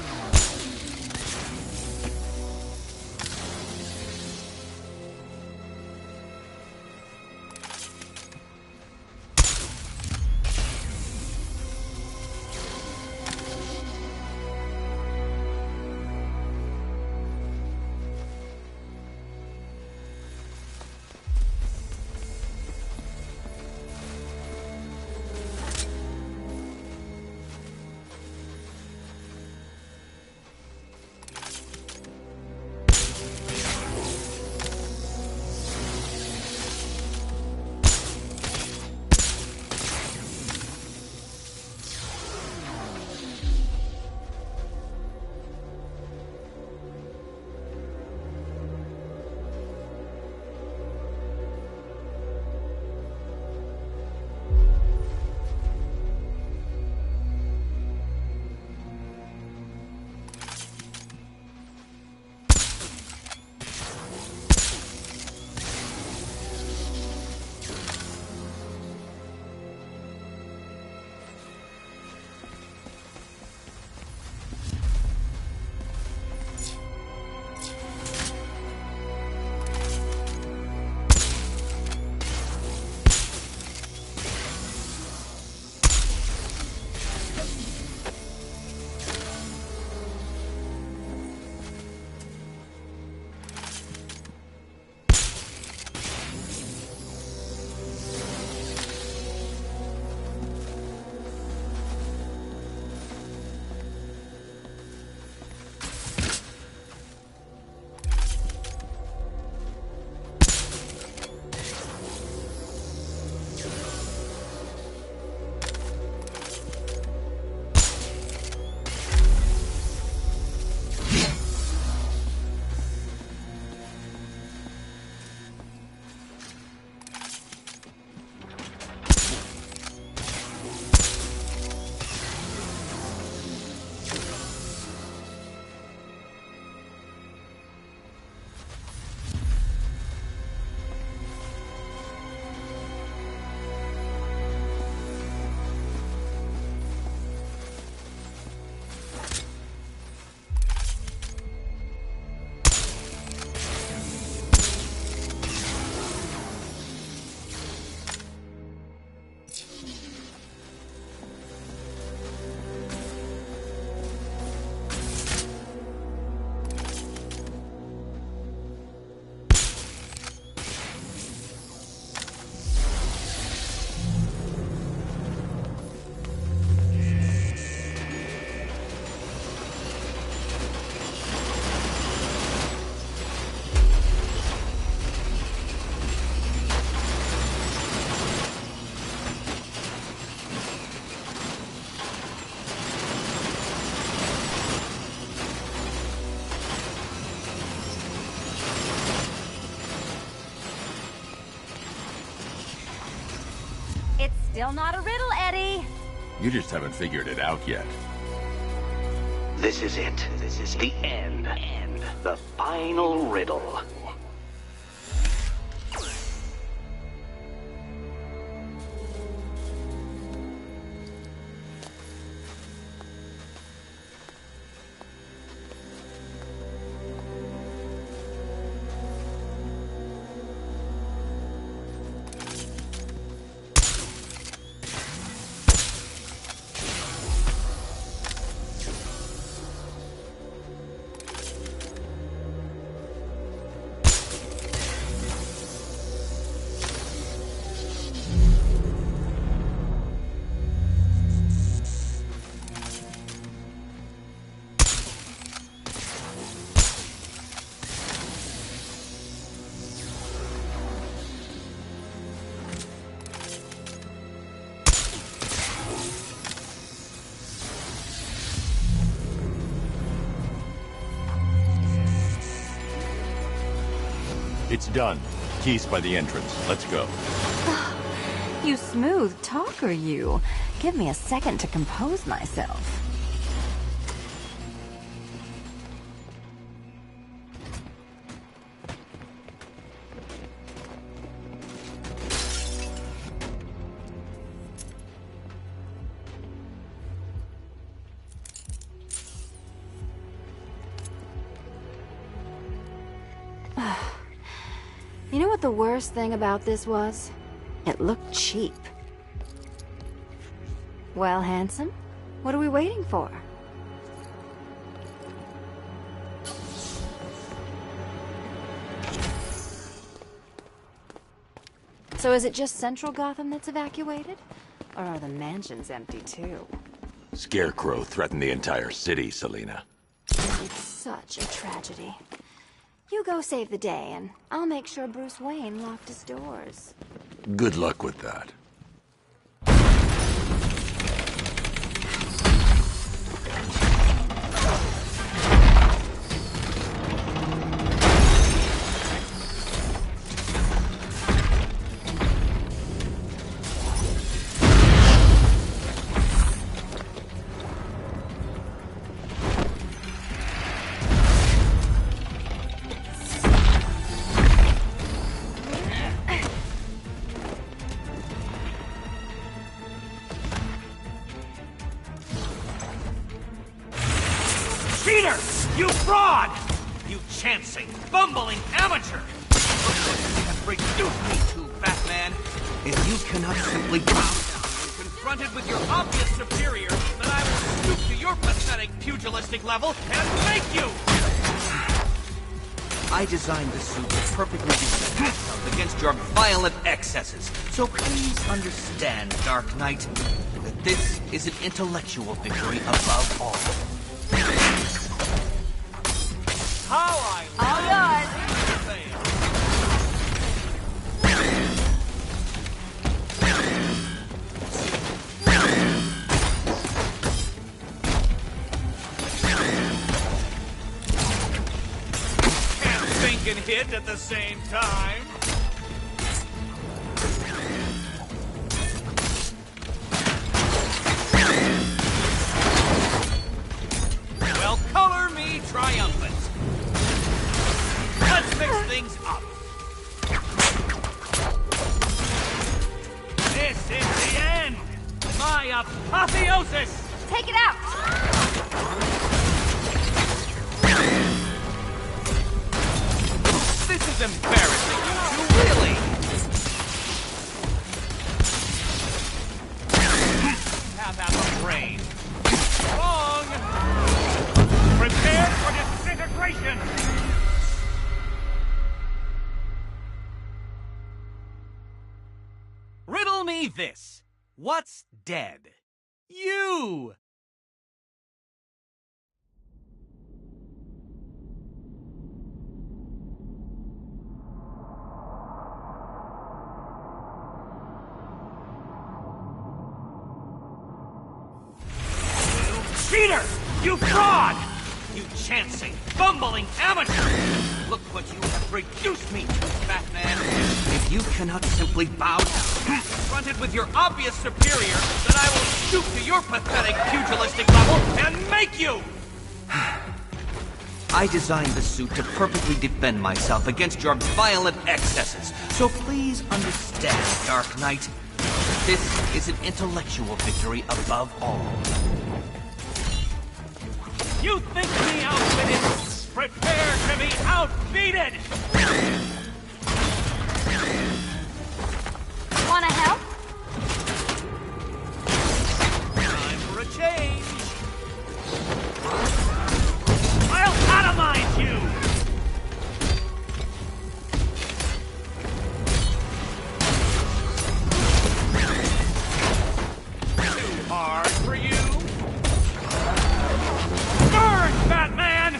Still not a riddle, Eddie. You just haven't figured it out yet. This is it. This is the end. The final riddle. It's done. Keys by the entrance. Let's go. You smooth talker, you. Give me a second to compose myself. You know what the worst thing about this was? It looked cheap. Well, handsome, what are we waiting for? So is it just Central Gotham that's evacuated? Or are the mansions empty too? Scarecrow threatened the entire city, Selina. It's such a tragedy. You go save the day, and I'll make sure Bruce Wayne locked his doors. Good luck with that. Cheater! You fraud! You chancing, bumbling amateur! You have reduced me to, Batman. If you cannot simply bow down when confronted with your obvious superior, then I will stoop to your pathetic pugilistic level and make you! I designed the suit to perfectly defend myself against your violent excesses. So please understand, Dark Knight, that this is an intellectual victory above all. How I All done. Can't think and hit at the same time. Well, color me triumphant. Let's mix things up. This is the end. My apotheosis. Take it out! This is embarrassing, you two, really. Have a brain. Wrong. Prepare for disintegration. Riddle me this. What's dead? You! Cheater! You fraud! You chancing, bumbling amateur! Look what you have reduced me to, Batman. If you cannot simply bow down, confronted with your obvious superior, then I will stoop to your pathetic pugilistic level and make you! I designed the suit to perfectly defend myself against your violent excesses. So please understand, Dark Knight, this is an intellectual victory above all. You think me outwitted? Prepare to be outbeaten! Wanna help? Time for a change. I'll atomize you! Too hard for you? Burn, Batman!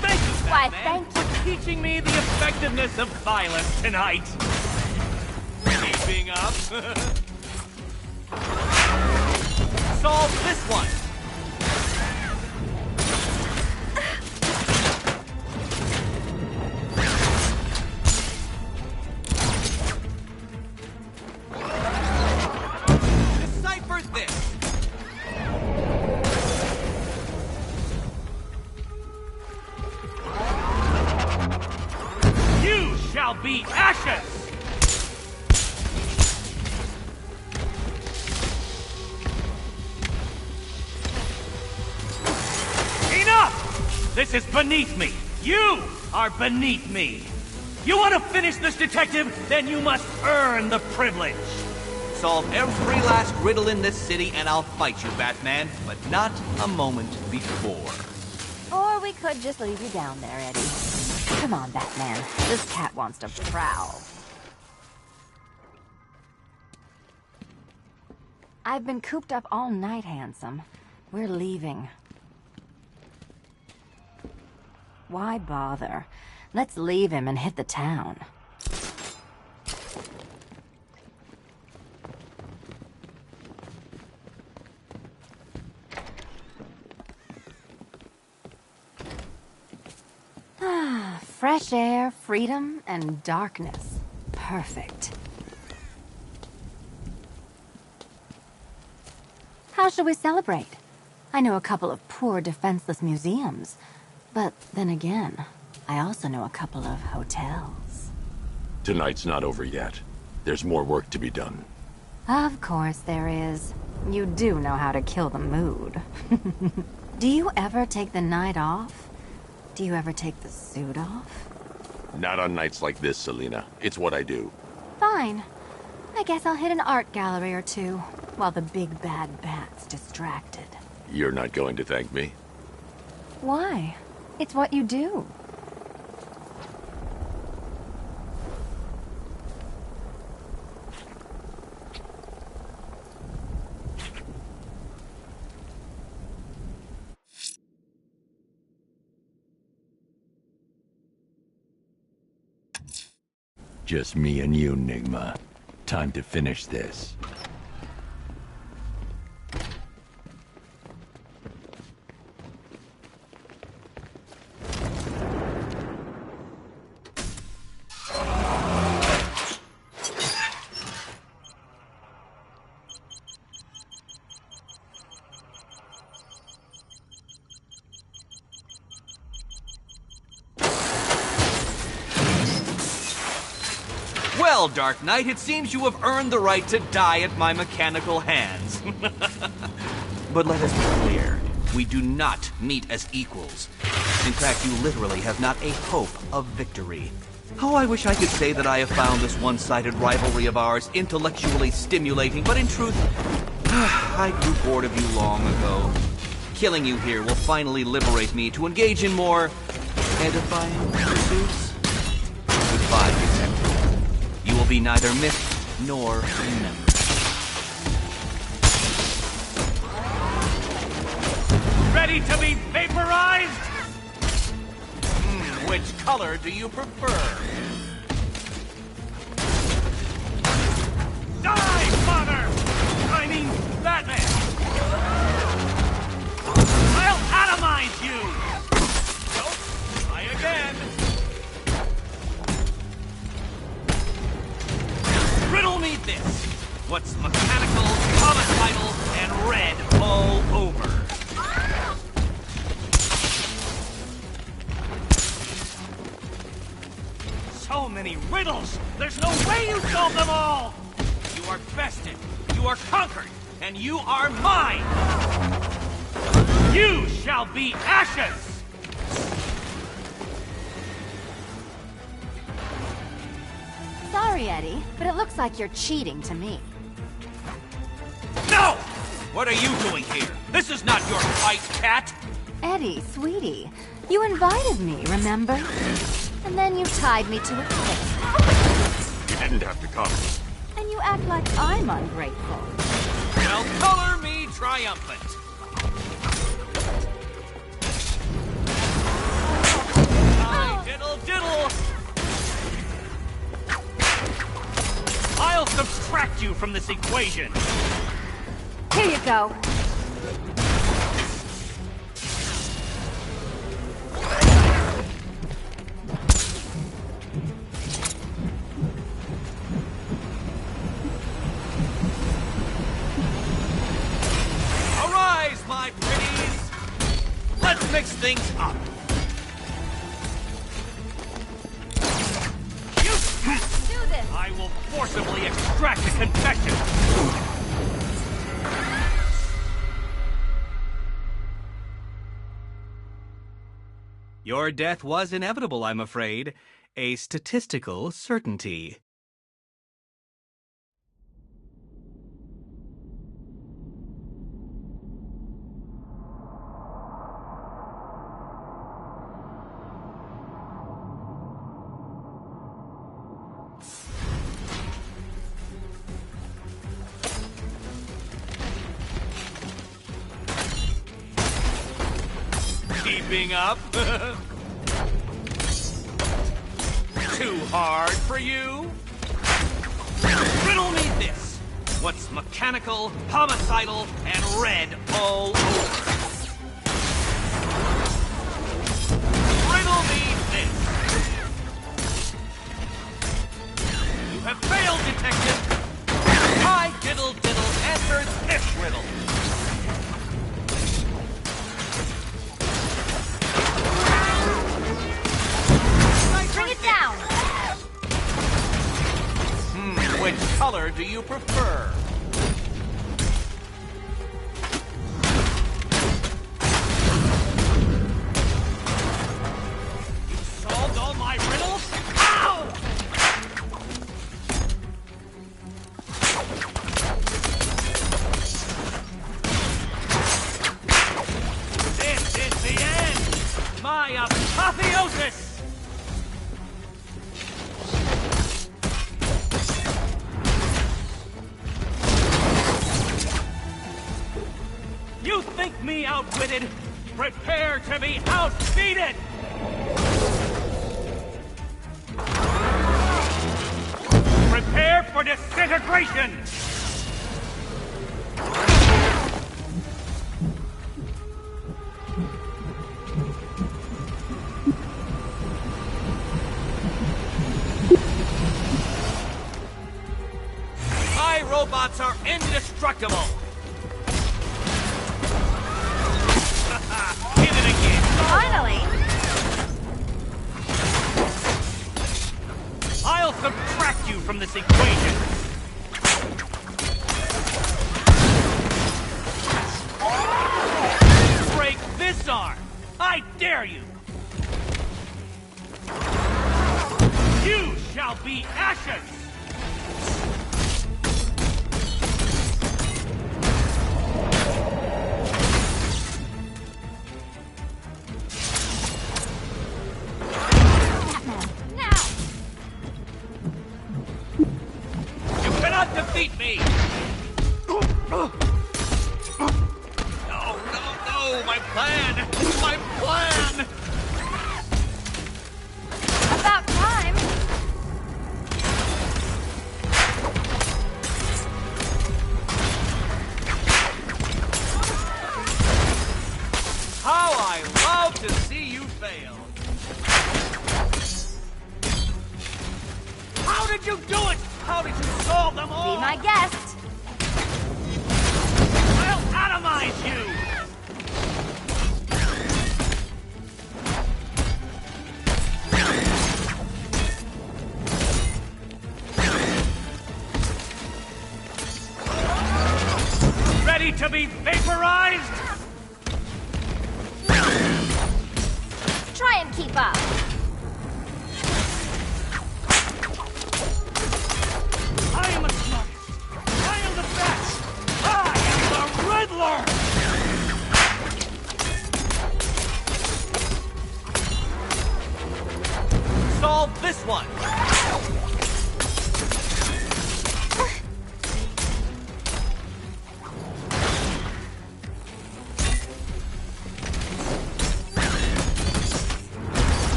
Thank you, Why, Batman, thank you. for teaching me the effectiveness of violence tonight. Keeping up. Solve this one. This is beneath me! You are beneath me! You want to finish this, detective? Then you must earn the privilege! Solve every last riddle in this city and I'll fight you, Batman, but not a moment before. Or we could just leave you down there, Eddie. Come on, Batman. This cat wants to prowl. I've been cooped up all night, handsome. We're leaving. Why bother? Let's leave him and hit the town. Fresh air, freedom, and darkness. Perfect. How shall we celebrate? I know a couple of poor, defenseless museums. But then again, I also know a couple of hotels. Tonight's not over yet. There's more work to be done. Of course there is. You do know how to kill the mood. Do you ever take the night off? Do you ever take the suit off? Not on nights like this, Selina. It's what I do. Fine. I guess I'll hit an art gallery or two, while the big bad bat's distracted. You're not going to thank me? Why? It's what you do. Just me and you, Nigma. Time to finish this. Well, Dark Knight, it seems you have earned the right to die at my mechanical hands. But let us be clear, we do not meet as equals. In fact, you literally have not a hope of victory. Oh, I wish I could say that I have found this one-sided rivalry of ours intellectually stimulating, but in truth, I grew bored of you long ago. Killing you here will finally liberate me to engage in more edifying pursuits. Goodbye, detective. You will be neither missed nor remembered. Ready to be vaporized? Which color do you prefer? Die, father! I mean, Batman! I'll atomize you! Nope, try again. Riddle me this. What's mechanical, homicidal, and red all over? So many riddles! There's no way you solve them all! You are bested, you are conquered, and you are mine! You shall be ashes! Sorry, Eddie, but it looks like you're cheating to me. No! What are you doing here? This is not your fight, cat! Eddie, sweetie, you invited me, remember? And then you tied me to a cliff. You didn't have to come. And you act like I'm ungrateful. Well, color me triumphant! Diddle diddle! I'll subtract you from this equation! Here you go. Arise, my pretties! Let's mix things up! Do this! I will forcibly extract a confession! Your death was inevitable, I'm afraid. A statistical certainty. Keeping up? Too hard for you? Riddle me this. What's mechanical, homicidal, and red all over? Riddle me this. You have failed, detective. I diddle answers this riddle. Bring it down! Which color do you prefer? You solved all my riddles? Ow! This is the end! My apotheosis! You think me outwitted? Prepare to be outbeaten! Prepare for disintegration! My robots are indestructible! Hit it again! Finally! I'll subtract you from this equation! Break this arm! I dare you! You shall be ashes! Defeat me! No, my plan! My plan! About time! How I love to see you fail! How did you do it? How did you solve them all? Be my guest! I'll atomize you! Ready to be vaporized? Try and keep up! I am the smartest. I am the best. I am the Riddler. Solve this one.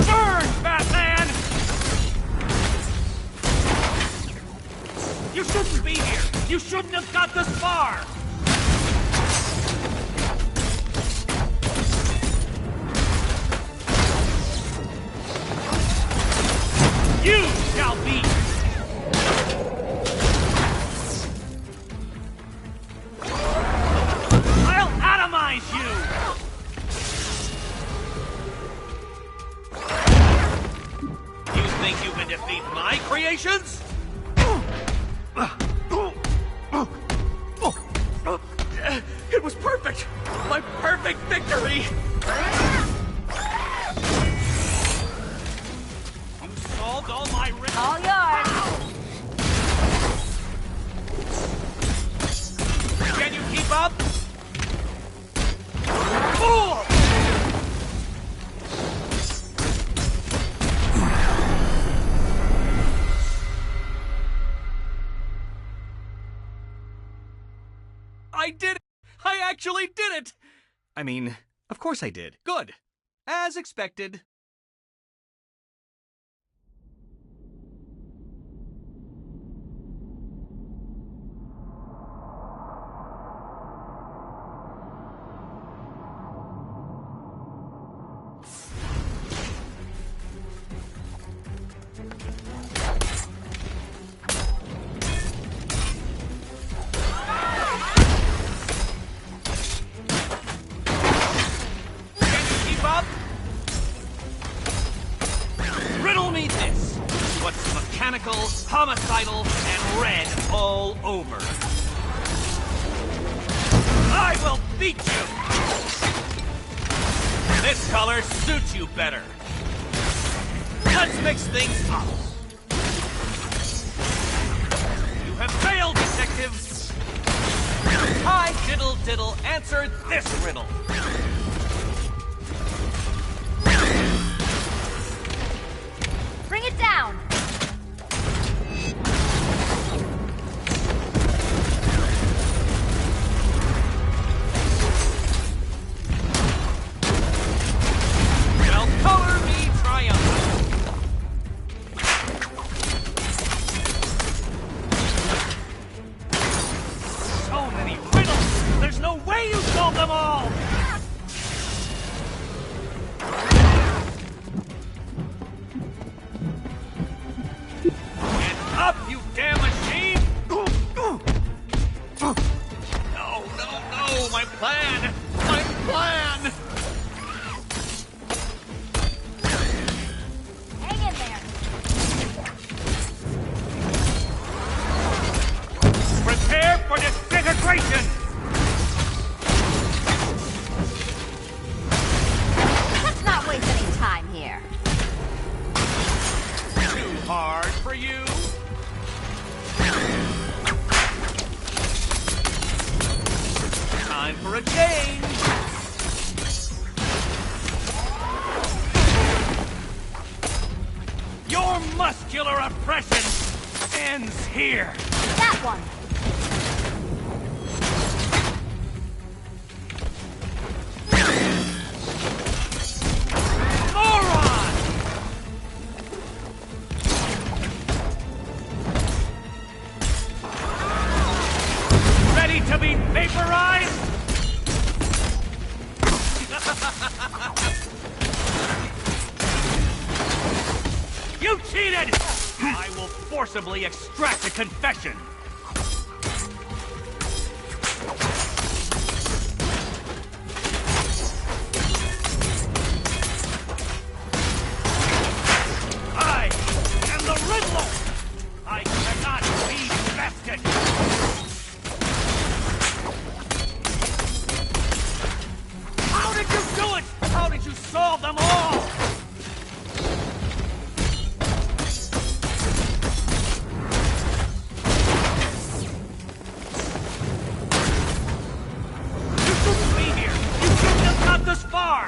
Burn, Batman! You shouldn't be here! You shouldn't have got this far! You shall be! I'll atomize you! You think you can defeat my creations? It was perfect! My perfect victory! I did it! I actually did it! I mean, of course I did. Good. As expected. Riddle me this. What's mechanical, homicidal, and red all over? I will beat you! This color suits you better. Let's mix things up. You have failed, detective. Hi, diddle diddle, answer this riddle. Bring it down! Well, color me triumphant. So many riddles! There's no way you solved them all! Get up, you damn machine! No, no, no! My plan! My plan! Hang in there! Prepare for disintegration! Let's not waste any time here. Too hard for you? Time for a change! Your muscular oppression ends here! That one! Moron! Ready to be vaporized? You cheated! I will forcibly extract a confession. I am the Riddler! I cannot be bested! How did you do it? How did you solve them all? You shouldn't be here! You shouldn't have got this far!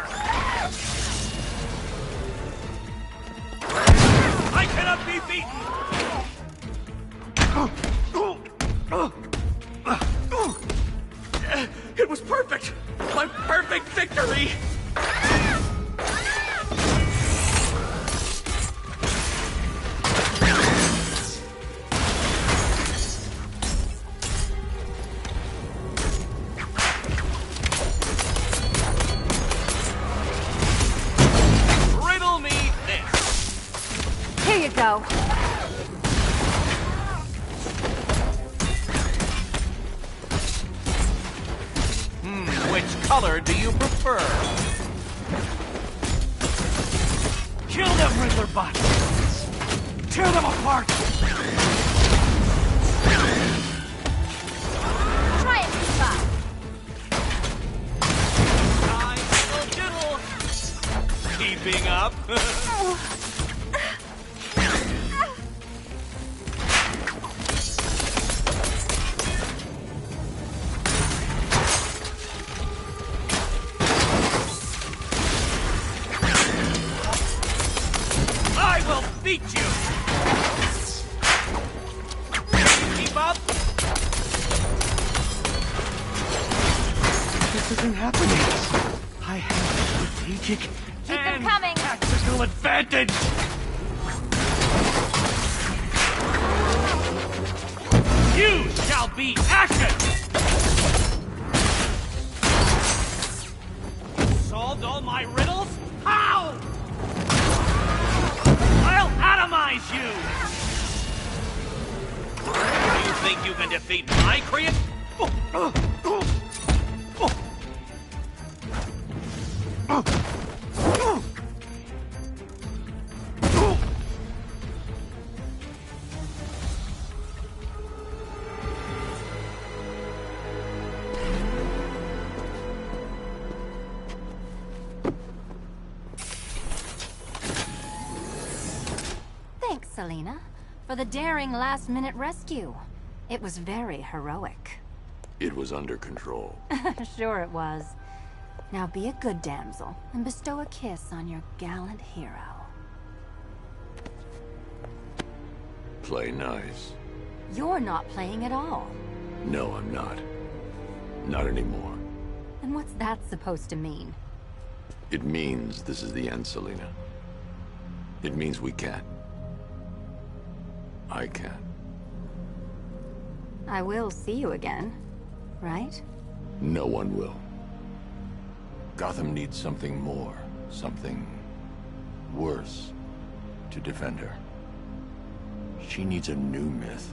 I cannot be beaten! It was perfect! My perfect victory! Riddle me this! Here you go. Which color do you prefer? Kill them, Riddler bots! Tear them apart! Try it, Spot. I diddle. Keeping up? I will beat you! Can you keep up? something happening. I have a strategic Keep them and coming. tactical advantage. You shall be ashes! Solved all my riddles? How? I'll atomize you! You think you can defeat my creation? Thanks, Selina, for the daring last-minute rescue. It was very heroic. It was under control. Sure it was. Now be a good damsel and bestow a kiss on your gallant hero. Play nice. You're not playing at all. No, I'm not. Not anymore. And what's that supposed to mean? It means this is the end, Selina. It means we can't. I can't. I will see you again, right? No one will. Gotham needs something more, something worse to defend her. She needs a new myth.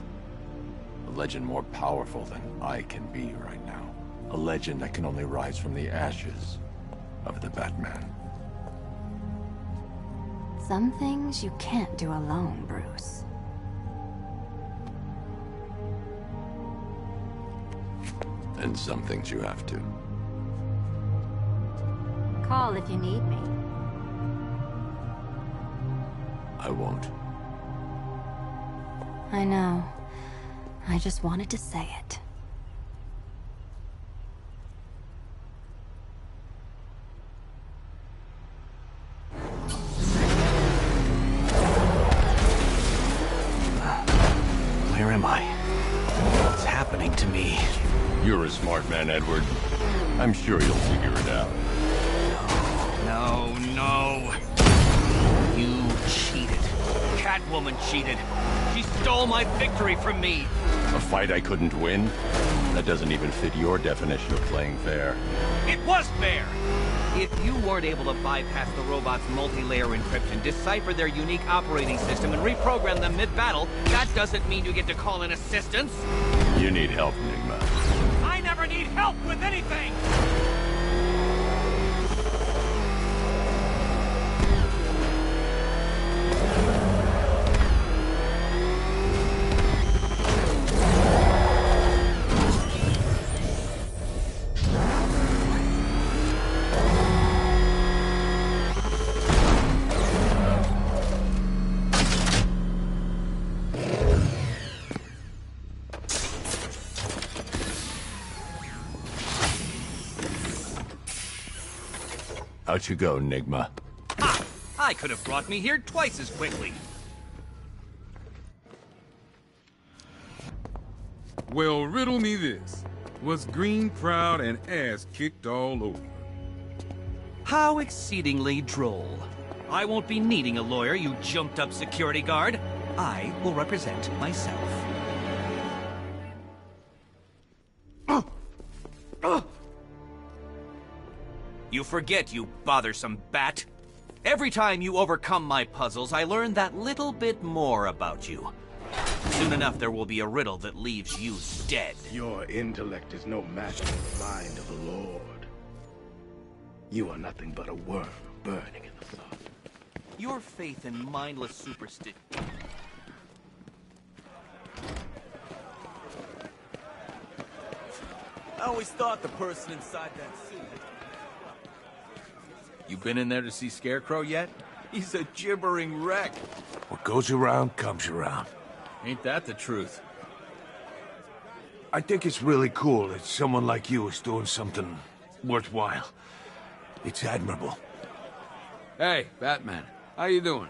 A legend more powerful than I can be right now. A legend that can only rise from the ashes of the Batman. Some things you can't do alone, Bruce. And some things you have to. Call if you need me. I won't. I know. I just wanted to say it. Where am I? What's happening to me? You're a smart man, Edward. I'm sure you'll figure it out. No, no. You cheated. Catwoman cheated. She stole my victory from me. A fight I couldn't win? That doesn't even fit your definition of playing fair. It was fair! If you weren't able to bypass the robot's multi-layer encryption, decipher their unique operating system, and reprogram them mid-battle, that doesn't mean you get to call in assistance. You need help, Enigma. I never need help with anything! Out you go, Enigma. Ha! I could have brought me here twice as quickly. Well, riddle me this. Was Green proud and ass kicked all over? How exceedingly droll. I won't be needing a lawyer, you jumped-up security guard. I will represent myself. You forget, you bothersome bat. Every time you overcome my puzzles, I learn that little bit more about you. Soon enough, there will be a riddle that leaves you dead. Your intellect is no match for the mind of the Lord. You are nothing but a worm burning in the sun. Your faith in mindless superstition. I always thought the person inside that suit. You been in there to see Scarecrow yet? He's a gibbering wreck. What goes around comes around. Ain't that the truth? I think it's really cool that someone like you is doing something worthwhile. It's admirable. Hey, Batman. How you doing?